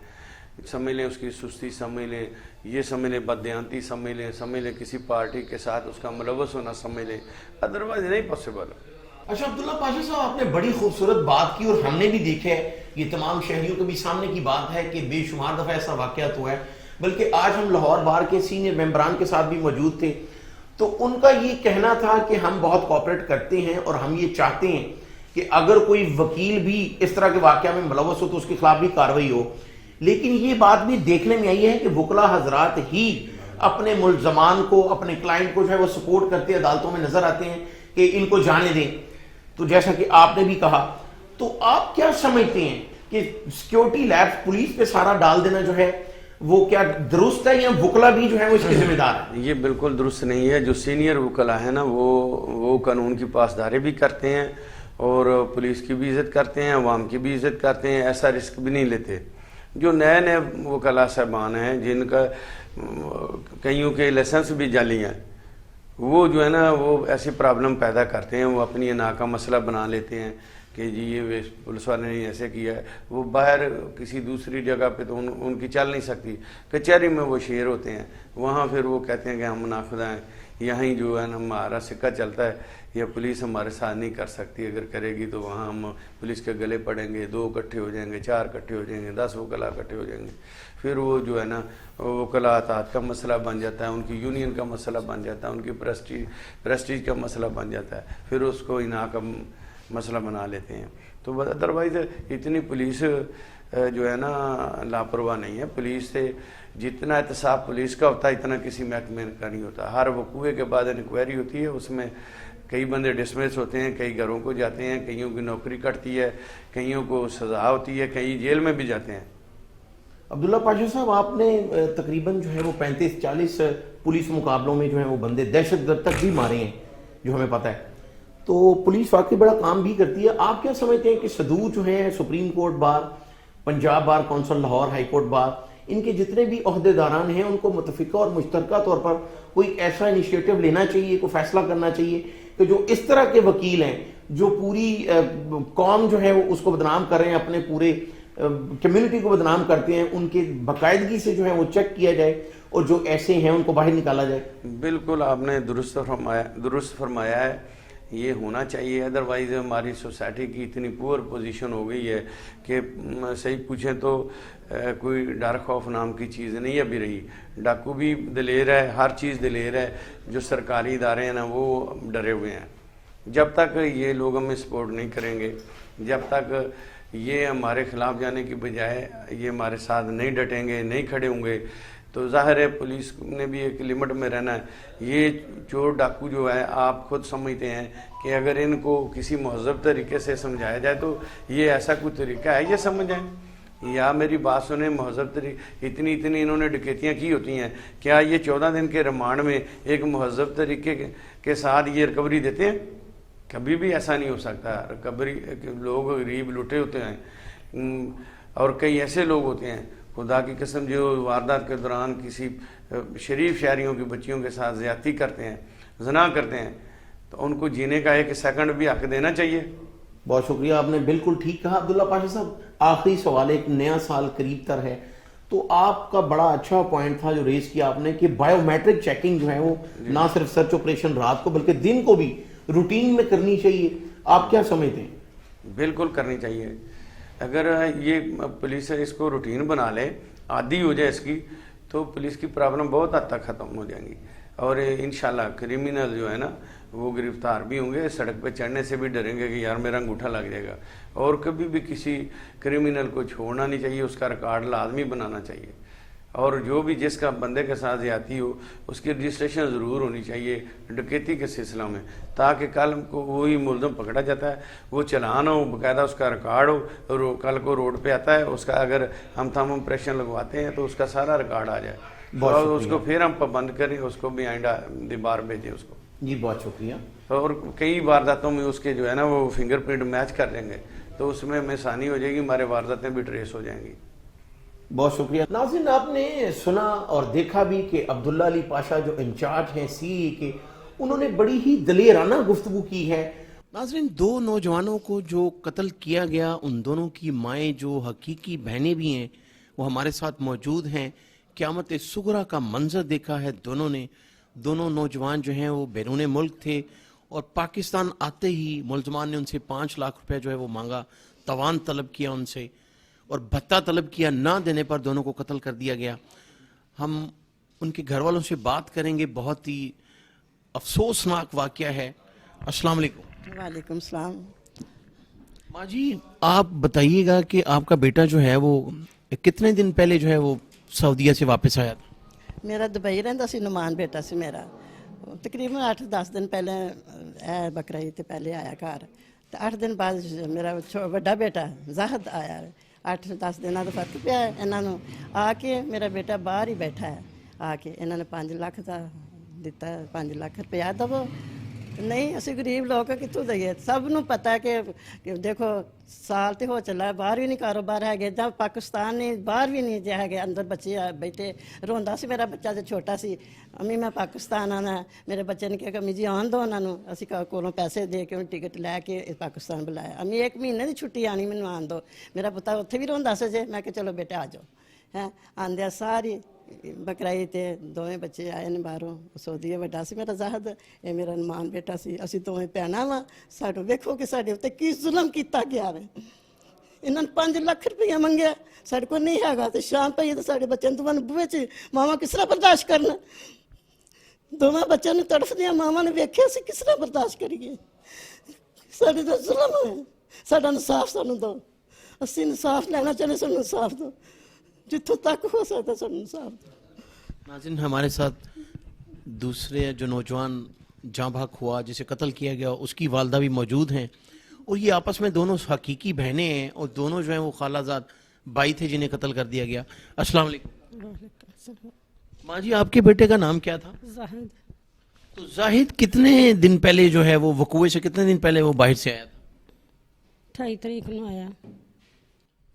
سمجھ لیں اس کی سستی, سمجھ لیں یہ, سمجھ لیں بددیانتی, سمجھ لیں کسی پارٹی کے ساتھ اس کا ملوث ہونا, سمجھ لیں, ادروائز نہیں پاسبل. اچھا عبداللہ پاشا صاحب, آپ نے بڑی خوبصورت بات کی اور ہم نے بھی دیکھا ہے, یہ تمام شہریوں کے بھی سامنے کی بات ہے کہ بے شمار دفعہ ایسا واقعات ہوا ہے. بلکہ آج ہم لاہور بار کے سینئر ممبران کے ساتھ بھی موجود تھے, تو ان کا یہ کہنا تھا کہ ہم بہت کوآپریٹ کرتے ہیں اور ہم یہ چاہتے ہیں کہ اگر کوئی وکیل بھی اس طرح کے واقعہ میں ملوث ہو تو اس کے خلاف بھی کارروائی ہو. لیکن یہ بات بھی دیکھنے میں آئی ہے کہ وکلا حضرات ہی اپنے ملزمان کو, اپنے کلائنٹ کو جو ہے وہ سپورٹ کرتے عدالتوں میں نظر آتے ہیں کہ ان کو جانے دیں. تو جیسا کہ آپ نے بھی کہا, تو آپ کیا سمجھتے ہیں کہ سیکیورٹی لیبس پولیس پہ سارا ڈال دینا جو ہے وہ کیا درست ہے, یا وکلا بھی جو ہے وہ اس کے ذمہ دار ہے؟ یہ بالکل درست نہیں ہے. جو سینئر وکلا ہے نا وہ قانون کی پاسداری بھی کرتے ہیں اور پولیس کی بھی عزت کرتے ہیں, عوام کی بھی عزت کرتے ہیں, ایسا رسک بھی نہیں لیتے. جو نئے وکلا صاحبان ہیں جن کا کئیوں کے لائسنس بھی جعلی ہیں, وہ جو ہے نا وہ ایسی پرابلم پیدا کرتے ہیں. وہ اپنی انا کا مسئلہ بنا لیتے ہیں کہ جی یہ پولیس والے نے ایسے کیا ہے. وہ باہر کسی دوسری جگہ پہ تو ان کی چل نہیں سکتی. کچہری میں وہ شیر ہوتے ہیں, وہاں پھر وہ کہتے ہیں کہ ہم ناخدا ہیں, یہیں جو ہے نا ہمارا سکہ چلتا ہے, یا پولیس ہمارے ساتھ نہیں کر سکتی. اگر کرے گی تو وہاں ہم پولیس کے گلے پڑیں گے, 2 اکٹھے ہو جائیں گے, 4 اکٹھے ہو جائیں گے, 10 وکلا اکٹھے ہو جائیں گے. پھر وہ جو ہے نا وکلا اطاعت کا مسئلہ بن جاتا ہے, ان کی یونین کا مسئلہ بن جاتا ہے, ان کی پریسٹیج کا مسئلہ بن جاتا ہے. پھر اس کو انا کا مسئلہ بنا لیتے ہیں. تو ادروائز اتنی پولیس جو ہے نا لاپرواہ نہیں ہے. پولیس سے جتنا احتساب پولیس کا ہوتا ہے اتنا کسی محکمے کا نہیں ہوتا. ہر وقوعے کے بعد انکوائری ہوتی ہے, اس میں کئی بندے ڈسمس ہوتے ہیں, کئی گھروں کو جاتے ہیں, کئیوں کی نوکری کٹتی ہے, کئیوں کو سزا ہوتی ہے, کئی جیل میں بھی جاتے ہیں. عبداللہ پاشا صاحب, آپ نے تقریباً جو ہے وہ 35-40 پولیس مقابلوں میں جو ہے وہ بندے دہشت گرد تک بھی مارے ہیں جو ہمیں پتہ ہے. تو پولیس واقعی بڑا کام بھی کرتی ہے. آپ کیا سمجھتے ہیں کہ صدور جو ہیں supreme court bar, Punjab bar council Lahore, high court bar, ان کے جتنے بھی عہدیداران ہیں ان کو متفقہ اور مشترکہ طور پر کوئی ایسا انیشیٹو لینا چاہیے, کوئی فیصلہ کرنا چاہیے کہ جو اس طرح کے وکیل ہیں جو پوری قوم جو ہے وہ اس کو بدنام کر رہے ہیں, اپنے پورے کمیونٹی کو بدنام کرتے ہیں, ان کے باقاعدگی سے جو ہے وہ چیک کیا جائے اور جو ایسے ہیں ان کو باہر نکالا جائے. بالکل آپ نے درست فرمایا ہے, یہ ہونا چاہیے. ادروائز ہماری سوسائٹی کی اتنی پور پوزیشن ہو گئی ہے کہ صحیح پوچھیں تو کوئی ڈر خوف نام کی چیز نہیں ابھی رہی. ڈاکو بھی دلیر ہے, ہر چیز دلیر ہے. جو سرکاری ادارے ہیں نا وہ ڈرے ہوئے ہیں. جب تک یہ لوگ ہمیں سپورٹ نہیں کریں گے, جب تک یہ ہمارے خلاف جانے کی بجائے یہ ہمارے ساتھ نہیں ڈٹیں گے, نہیں کھڑے ہوں گے, تو ظاہر ہے پولیس نے بھی ایک لمٹ میں رہنا ہے. یہ چور ڈاکو جو ہے آپ خود سمجھتے ہیں کہ اگر ان کو کسی مہذب طریقے سے سمجھایا جائے تو یہ ایسا کوئی طریقہ ہے یہ سمجھ جائیں. یا میری بات سنیں, مہذب طریقے اتنی انہوں نے ڈکیتیاں کی ہوتی ہیں, کیا یہ 14 دن کے ریمانڈ میں ایک مہذب طریقے کے ساتھ یہ ریکوری دیتے ہیں؟ کبھی بھی ایسا نہیں ہو سکتا. ریکوری لوگ غریب لٹے ہوتے ہیں اور کئی ایسے لوگ ہوتے ہیں خدا کی قسم جو واردات کے دوران کسی شریف شہریوں کی بچیوں کے ساتھ زیادتی کرتے ہیں, زنا کرتے ہیں, تو ان کو جینے کا ایک سیکنڈ بھی حق دینا چاہیے. بہت شکریہ, آپ نے بالکل ٹھیک کہا. عبداللہ پاشا صاحب, آخری سوال, ایک نیا سال قریب تر ہے, تو آپ کا بڑا اچھا پوائنٹ تھا جو ریز کیا آپ نے کہ بائیو میٹرک چیکنگ جو ہے وہ نہ صرف سرچ آپریشن رات کو بلکہ دن کو بھی روٹین میں کرنی چاہیے. آپ کیا سمجھتے ہیں؟ بالکل کرنی چاہیے. اگر یہ پولیس اس کو روٹین بنا لے, عادی ہو جائے اس کی, تو پولیس کی پرابلم بہت حد تک ختم ہو جائیں گی. اور انشاءاللہ کرمینل جو ہے نا وہ گرفتار بھی ہوں گے, سڑک پہ چڑھنے سے بھی ڈریں گے کہ یار میرا انگوٹھا لگ جائے گا. اور کبھی بھی کسی کرمینل کو چھوڑنا نہیں چاہیے, اس کا ریکارڈ لازمی بنانا چاہیے. اور جو بھی جس کا بندے کے ساتھ زیادتی ہو اس کی رجسٹریشن ضرور ہونی چاہیے ڈکیتی کے سلسلہ میں, تاکہ کل کو وہی ملزم پکڑا جاتا ہے وہ چلان ہو, باقاعدہ اس کا ریکارڈ ہو, اور کل کو روڈ پہ آتا ہے اس کا اگر ہم تھم امپریشن لگواتے ہیں تو اس کا سارا ریکارڈ آ جائے, اور اس کو پھر ہم پابند کریں, اس کو بھی آئندہ دیبار بھیجیں اس کو. جی بہت شکریہ. اور کئی وارداتوں میں اس کے جو ہے نا وہ فنگر پرنٹ میچ کر دیں گے تو اس میں ہمیں آسانی ہو جائے گی, ہمارے وارداتیں بھی ٹریس ہو جائیں گی. بہت شکریہ. ناظرین, آپ نے سنا اور دیکھا بھی کہ عبداللہ علی پاشا جو انچارج ہیں سی اے کے, انہوں نے بڑی ہی دلیرانہ گفتگو کی ہے. ناظرین, دو نوجوانوں کو جو قتل کیا گیا, ان دونوں کی مائیں جو حقیقی بہنیں بھی ہیں وہ ہمارے ساتھ موجود ہیں. قیامت صغریٰ کا منظر دیکھا ہے دونوں نے. دونوں نوجوان جو ہیں وہ بیرون ملک تھے اور پاکستان آتے ہی ملزمان نے ان سے 5 لاکھ روپے جو ہے وہ مانگا, توان طلب کیا ان سے اور بھتہ طلب کیا. نہ دینے پر دونوں کو قتل کر دیا گیا. ہم ان کے گھر والوں سے بات کریں گے. بہت ہی افسوسناک واقعہ ہے. السلام علیکم. وعلیکم السلام. ماں جی, آپ بتائیے گا کہ آپ کا بیٹا جو ہے وہ کتنے دن پہلے جو ہے وہ سعودیہ سے واپس آیا تھا؟ میرا دبئی رہندا سی, نمان بیٹا سی میرا. تقریباً 8-10 دن پہلے بقرعید تے پہلے آیا گھر, تے 8 دن بعد میرا بڑا بیٹا زاہد آیا. 8-10 دنوں کا فرق پیا انہاں نوں. آ کے میرا بیٹا باہر ہی بیٹھا ہے. آ کے انہوں نے 5 لاکھ دا دتا, 5 لاکھ روپیہ دو. نہیں, اسی غریب لوگ کتوں دئیے. سب نوں پتا ہے کہ دیکھو سال تے ہو چلا, باہر بھی نہیں کاروبار ہے گے, جب پاکستان نہیں باہر بھی نہیں جا گیا. اندر بچے بیٹھے روندا سی, میرا بچہ جو چھوٹا سی, امی میں پاکستان آنا ہے. میرے بچے نے کہا کہ امی جی آن دو انہوں, اسی کولوں پیسے دے کے ٹکٹ لے کے پاکستان بلایا. امی 1 مہینے کی چھٹی آنی, مینوں آن دو. میرا پتا اتنے بھی روندا سی جے. میں کہ چلو بیٹے آ جاؤ. ہے آندیا ساری بقرعید تے دوویں بچے آئے نے باہروں. سعودیہ وڈا سی میرا زاہد, اے میرا نمان بیٹا سی. اسی دوویں بھੈਣਾਂ واں. ساڈو ویکھو کہ ساڈے تے کی ظلم کیتا گیا ہے. انہاں نے 5 لاکھ روپیہ منگیا, ساڈے کول نہیں ہیگا. تے شام پئی تے ساڈے بچے دوواں نے بوہے چ ماواں کس طرح برداشت کرنا. دوواں بچیاں نوں تڑفدیاں ماواں نے ویکھیا سی کس طرح برداشت کریے. ساڈے تے ظلم ہے. ساڈا انصاف سانوں دو. اسی انصاف لینا چاہتے, سانوں انصاف دو. جتوں تک ہو سکتا سانوں انصاف دو. ناظرین, ہمارے ساتھ دوسرے جو نوجوان جاں بحق ہوا جسے قتل کیا گیا, اس کی والدہ بھی موجود ہیں. اور یہ آپس میں دونوں حقیقی بہنیں ہیں اور دونوں جو ہیں وہ خالہ زاد بھائی تھے جنہیں قتل کر دیا گیا. السلام علیکم. ماں جی, آپ کے بیٹے کا نام کیا تھا؟ زاہد. تو زاہد کتنے دن پہلے جو ہے وہ وقوعے سے کتنے دن پہلے وہ باہر سے آیا تھا؟ 28 تاریخ نو آیا.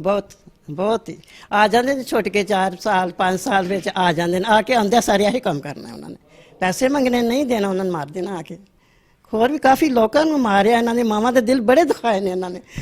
ਬਹੁਤ ਬਹੁਤ ਹੀ ਆ ਜਾਂਦੇ ਨੇ ਛੁੱਟ ਕੇ 4 ਸਾਲ 5 ਸਾਲ ਵਿੱਚ ਆ ਜਾਂਦੇ ਨੇ ਆ ਕੇ ਆਉਂਦੇ ਸਾਰੇ ਇਹੀ ਕੰਮ ਕਰਨਾ ਉਹਨਾਂ ਨੇ ਪੈਸੇ ਮੰਗਣੇ ਨਹੀਂ ਦੇਣਾ ਉਹਨਾਂ ਨੂੰ ਮਾਰ ਦੇਣਾ ਆ ਕੇ। ਹੋਰ ਵੀ ਕਾਫੀ ਲੋਕਾਂ ਨੂੰ ਮਾਰਿਆ ਇਹਨਾਂ ਦੇ ਮਾਵਾਂ ਦੇ ਦਿਲ ਬੜੇ ਦੁਖਾਏ ਨੇ ਇਹਨਾਂ ਨੇ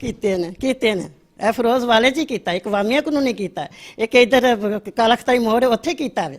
ਕੀਤੇ ਨੇ ਇਹ ਫਿਰੋਜ਼ ਵਾਲੇ 'ਚ ਹੀ ਕੀਤਾ ਇੱਕ ਵਾਮੀਆ ਨੂੰ ਨਹੀਂ ਕੀਤਾ ਇੱਕ ਇੱਧਰ ਕਾਲਖਤਾਈ ਮੋੜ ਉੱਥੇ ਕੀਤਾ ਵੇ।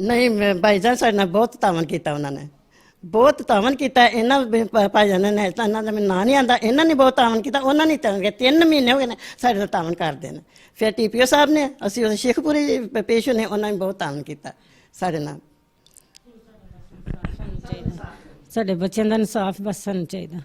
ਨਹੀਂ ਭਾਈਜਾਨ ਸਾਡੇ ਨਾਲ ਬਹੁਤ ਤਾਵਨ ਕੀਤਾ ਉਹਨਾਂ ਨੇ ਬਹੁਤ ਤਾਵਨ ਕੀਤਾ ਇਹਨਾਂ ਭਾਈਜਾਨ ਨੇ ਤਾਂ ਇਹਨਾਂ ਦਾ ਮੈਨੂੰ ਨਾਂ ਨਹੀਂ ਆਉਂਦਾ ਇਹਨਾਂ ਨੇ ਬਹੁਤ ਤਾਵਨ ਕੀਤਾ ਉਹਨਾਂ ਨੇ ਤਾਂ 3 ਮਹੀਨੇ ਹੋ ਗਏ ਨੇ ਸਾਡੇ ਨਾਲ ਤਾਵਨ ਕਰਦੇ ਨੇ। ਫਿਰ ਟੀਪੀਓ ਸਾਹਿਬ ਨੇ ਅਸੀਂ ਉਹ ਸ਼ੇਖਪੁਰੀ ਪੇਸ਼ ਨੇ ਉਹਨਾਂ ਨੇ ਬਹੁਤ ਤਾਵਨ ਕੀਤਾ ਸਾਡੇ ਨਾਲ। ਸਾਡੇ ਬੱਚਿਆਂ ਦਾ ਇਨਸਾਫ ਬਸ ਸਾਨੂੰ ਚਾਹੀਦਾ।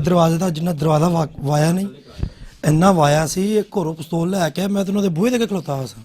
ਦਰਵਾਜ਼ੇ ਦਾ ਜਿੰਨਾ ਦਰਵਾਜ਼ਾ ਵਾਇਆ ਨਹੀਂ ਇੰਨਾ ਵਾਇਆ ਸੀ, ਇੱਕ ਘਰੋਂ ਪਿਸਤੌਲ ਲੈ ਕੇ ਮੈਂ ਤੈਨੂੰ ਉਹਦੇ ਬੂਹੇ ਦੇ ਕੇ ਖਲੋਤਾ ਹੋਇਆ ਸੀ।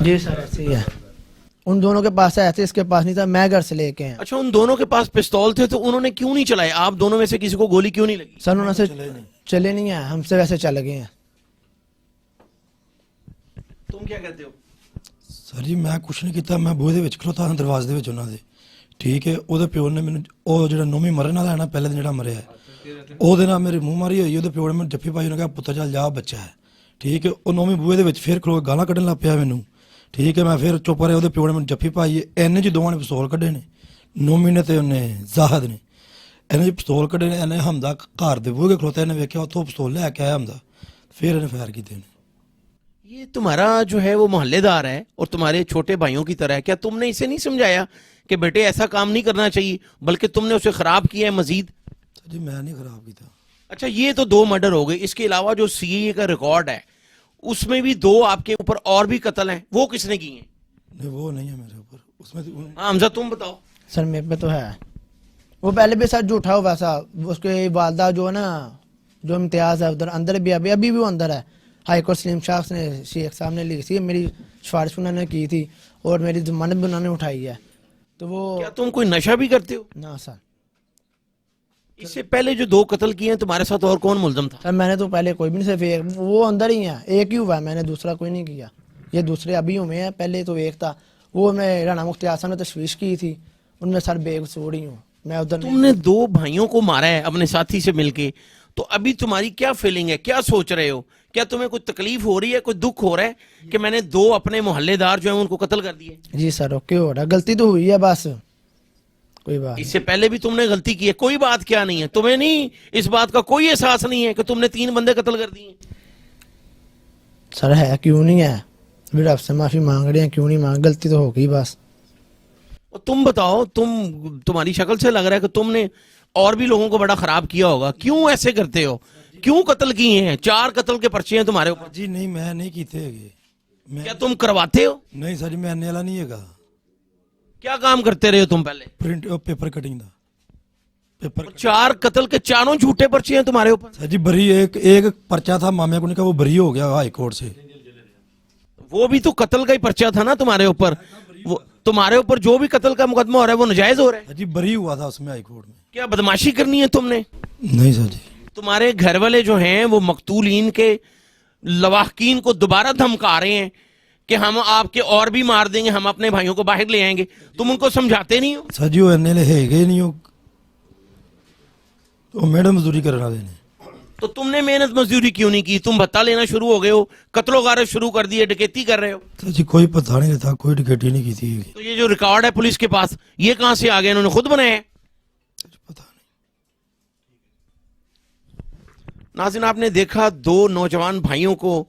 جی سر ایسے ہی ہے. ان دونوں کے پاس ہے، ایسے اس کے پاس نہیں تھا، میں گھر سے لے کے ہیں. اچھا ان دونوں کے پاس پستول تھے تو انہوں نے کیوں نہیں چلائے؟ آپ دونوں میں سے کسی کو گولی کیوں نہیں لگی؟ سر انہوں سے چلے نہیں ہیں، ہم سے ویسے چل گئے ہیں. تم کیا کہتے ہو؟ ਸਰ ਜੀ ਮੈਂ ਕੁਛ ਨਹੀਂ ਕੀਤਾ, ਮੈਂ ਬੂਹੇ ਦੇ ਵਿੱਚ ਖਲੋਤਾ ਹਾਂ ਦਰਵਾਜ਼ੇ ਦੇ ਵਿੱਚ ਉਹਨਾਂ ਦੇ, ਠੀਕ ਹੈ. ਉਹਦੇ ਪਿਓ ਨੇ ਮੈਨੂੰ, ਉਹ ਜਿਹੜਾ ਨੌਵੀਂ ਮਰਨ ਵਾਲਾ ਹੈ ਨਾ, ਪਹਿਲੇ ਦਿਨ ਜਿਹੜਾ ਮਰਿਆ, ਉਹਦੇ ਨਾਲ ਮੇਰੇ ਮੂੰਹ ਮਾਰੀ ਹੋਈ. ਉਹਦੇ ਪਿਓ ਨੇ ਮੈਨੂੰ ਜੱਫੀ ਪਾਈ, ਉਹਨੇ ਕਿਹਾ ਪੁੱਤਰ ਚੱਲ ਜਾ ਬੱਚਾ ਹੈ, ਠੀਕ ਹੈ. ਉਹ ਨੌਵੀਂ ਬੂਹੇ ਦੇ ਵਿੱਚ ਫਿਰ ਖਲੋ ਕੇ ਗਾਲਾਂ ਕੱਢਣ ਲੱਗ ਪਿਆ ਮੈਨੂੰ, ਠੀਕ ਹੈ. ਮੈਂ ਫਿਰ ਚੁੱਪ ਰਿਹਾ, ਉਹਦੇ ਪਿਓ ਨੇ ਮੈਨੂੰ ਜੱਫੀ ਪਾਈ. ਇਹਨੇ ਚ ਦੋਵਾਂ ਨੇ ਪਿਸਤੌਲ ਕੱਢੇ ਨੇ, ਨੌਵੀਂ ਨੇ ਤੇ ਉਹਨੇ ਜ਼ਾਹਦ ਨੇ, ਇਹਨੇ ਪਿਸਤੌਲ ਕੱਢੇ ਨੇ. ਇਹਨੇ ਹਮਦਾ ਘਰ ਦੇ ਬੂਹੇ ਖਲੋਤਾ, ਇਹਨੇ ਵੇਖਿਆ ਉੱਥੋਂ ਪਿਸਤੌਲ ਲੈ ਕੇ ਆਇਆ ਹਮਦਾ, ਫਿਰ ਇਹਨੇ ਫਾਇਰ ਕੀਤੇ ਨੇ. یہ تمہارا جو ہے وہ محلے دار ہے اور تمہارے چھوٹے بھائیوں کی طرح ہے، کیا تم نے اسے نہیں سمجھایا کہ بیٹے ایسا کام نہیں کرنا چاہیے، بلکہ تم نے اسے خراب کیا ہے مزید؟ سر جی میں نہیں خراب کیتا. اچھا یہ تو 2 مرڈر ہو گئے، اس کے علاوہ جو سی اے کا ریکارڈ ہے اس میں بھی 2 آپ کے اوپر اور بھی قتل ہیں، وہ کس نے کی ہیں؟ نہیں وہ نہیں ہے میرے اوپر، اس میں ہاں حمزہ تم بتاؤ. سر میرے پہ تو ہے، وہ پہلے بھی سر جھوٹا ہوا ویسا. اس کے والدہ جو ہے نا، جو امتیاز ہے ادھر اندر بھی، ابھی بھی وہ اندر ہے. ہائی کورٹ سلیم شاخ نے شیخ صاحب نے لی تھی، میری سفارش انہوں نے کی تھی اور میری ضمانت بھی انہوں نے اٹھائی ہے. تو وہ کیا تم کوئی نشہ بھی کرتے ہو؟ نہ سر. اس سے پہلے جو 2 قتل کیے ہیں تمہارے ساتھ اور کون ملزم تھا؟ سر میں نے تو پہلے کوئی بھی نہیں، صرف ایک وہ اندر ہی ہے، ایک ہی ہوا ہے، میں نے دوسرا کوئی نہیں کیا. یہ دوسرے ابھی ہوئے ہیں، پہلے تو ایک تھا، وہ میں رانا مفتی اعظم نے تشویش کی تھی، ان میں سر بے قصور ہی ہوں میں. ادھر تم نے 2 بھائیوں کو مارا ہے اپنے ساتھی سے مل کے، تو ابھی تمہاری کیا فیلنگ ہے، کیا سوچ رہے ہو؟ کیا تمہیں کوئی تکلیف ہو رہی ہے، کوئی دکھ ہو رہا ہے کہ میں نے 2 اپنے محلے دار جو ہیں ان کو قتل کر دیے؟ جی سر اوکے ہو رہا، غلطی تو ہوئی ہے بس، کوئی بات. اس سے پہلے بھی تم نے غلطی کی ہے، کوئی بات کیا نہیں ہے؟ تمہیں نہیں اس بات کا کوئی احساس نہیں ہے کہ تم نے 3 بندے قتل کر دیے؟ سر ہے کیوں نہیں ہے، ابھی رب سے معافی مانگ رہے ہیں، کیوں نہیں مانگ، غلطی تو ہو گئی بس. اور تم بتاؤ، تمہاری شکل سے لگ رہا ہے کہ تم نے اور بھی لوگوں کو بڑا خراب کیا ہوگا، کیوں ایسے کرتے ہو؟ کیوں قتل کیے ہیں؟ 4 قتل کے پرچے ہیں تمہارے اوپر. جی نہیں میں نہیں کیتے ہے. کیا تم کرواتے ہو؟ نہیں سر جی میں اننے والا نہیں ہے. کیا کام کرتے رہے ہو تم پہلے؟ Print paper cutting the paper. 4 قتل کے 4 جھوٹے پرچے ہیں تمہارے اوپر. سر جی بری ایک پرچہ تھا مامے کو، نہیں کہا وہ بری ہو گیا ہائی کورٹ سے. وہ بھی تو قتل کا ہی پرچہ تھا نا تمہارے اوپر. وہ تمہارے اوپر جو بھی قتل کا مقدمہ ہو رہا ہے وہ ناجائز ہو رہا ہے. جی بری ہوا تھا اس میں ہائی کورٹ میں. کیا بدماشی کرنی ہے تم نے؟ نہیں سر جی. تمہارے گھر والے جو ہیں وہ مقتولین کے لواحقین کو دوبارہ دھمکا رہے ہیں کہ ہم آپ کے اور بھی مار دیں گے، ہم اپنے بھائیوں کو باہر لے آئیں گے. تم ان کو سمجھاتے نہیں ہو؟ سر جی وہ اننے لے ہے گئے نہیں، وہ میڈم مزدوری کرنا دینے. تو تم نے محنت مزدوری کیوں نہیں کی؟ تم بھتہ لینا شروع ہو گئے ہو، قتل و غارت شروع کر دیے، ڈکیتی کر رہے ہو. سر جی کوئی پتہ نہیں تھا، کوئی ڈکیٹی نہیں کی تھی. تو یہ جو ریکارڈ ہے پولیس کے پاس، یہ کہاں سے آ گیا؟ انہوں نے خود بنایا ہے؟ پتہ نہیں. ناظرین آپ نے دیکھا 2 نوجوان بھائیوں کو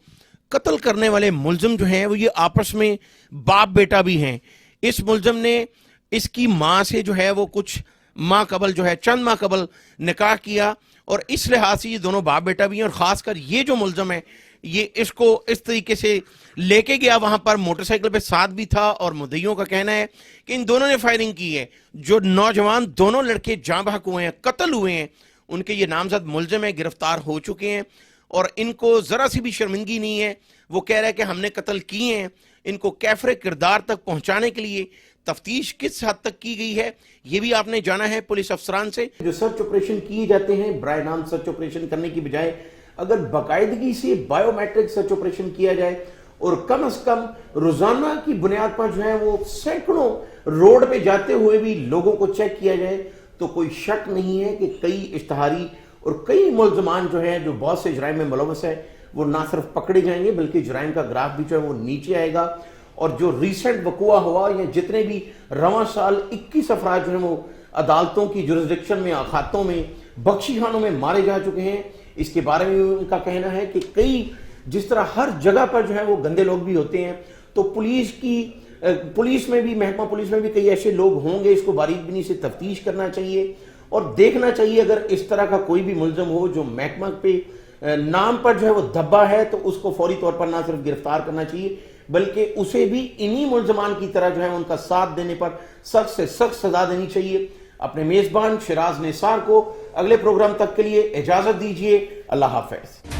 قتل کرنے والے ملزم جو ہیں وہ یہ آپس میں باپ بیٹا بھی ہیں. اس ملزم نے اس کی ماں سے جو ہے وہ کچھ ماہ قبل جو ہے چند ماہ قبل نکاح کیا، اور اس لحاظ سے یہ دونوں باپ بیٹا بھی ہیں. اور خاص کر یہ جو ملزم ہے یہ اس کو اس طریقے سے لے کے گیا وہاں پر، موٹر سائیکل پہ ساتھ بھی تھا، اور مدعیوں کا کہنا ہے کہ ان دونوں نے فائرنگ کی ہے. جو نوجوان دونوں لڑکے جاں بحق ہوئے ہیں، قتل ہوئے ہیں، ان کے یہ نامزد ملزم ہیں، گرفتار ہو چکے ہیں، اور ان کو ذرا سی بھی شرمندگی نہیں ہے. وہ کہہ رہا ہے کہ ہم نے قتل کیے ہیں. ان کو کیفر کردار تک پہنچانے کے لیے تفتیش کس حد تک کی گئی ہے یہ بھی آپ نے جانا ہے پولیس افسران سے. جو سرچ آپریشن کیے جاتے ہیں برائے نام سرچ آپریشن کرنے کی بجائے اگر باقاعدگی سے بائیو میٹرک سرچ آپریشن کیا جائے اور کم از کم روزانہ کی بنیاد پر جو ہے وہ سینکڑوں روڈ پہ جاتے ہوئے بھی لوگوں کو چیک کیا جائے تو کوئی شک نہیں ہے کہ کئی اشتہاری اور کئی ملزمان جو ہیں جو بہت سے جرائم میں ملوث ہیں وہ نہ صرف پکڑے جائیں گے بلکہ جرائم کا گراف بھی جو ہے وہ نیچے آئے گا. اور جو ریسنٹ وقوع ہوا یا جتنے بھی رواں سال 21 افراد جو ہیں وہ عدالتوں کی جورسڈکشن میں اخاتوں میں بخشی خانوں میں مارے جا چکے ہیں، اس کے بارے میں ان کا کہنا ہے کہ کئی جس طرح ہر جگہ پر جو ہے وہ گندے لوگ بھی ہوتے ہیں تو پولیس میں بھی محکمہ پولیس میں بھی کئی ایسے لوگ ہوں گے. اس کو باریک بینی سے تفتیش کرنا چاہیے اور دیکھنا چاہیے اگر اس طرح کا کوئی بھی ملزم ہو جو محکمہ پہ نام پر جو ہے وہ دھبا ہے تو اس کو فوری طور پر نہ صرف گرفتار کرنا چاہیے بلکہ اسے بھی انہی ملزمان کی طرح جو ہے ان کا ساتھ دینے پر سخت سے سخت سزا دینی چاہیے. اپنے میزبان شراز نثار کو اگلے پروگرام تک کے لیے اجازت دیجیے. اللہ حافظ.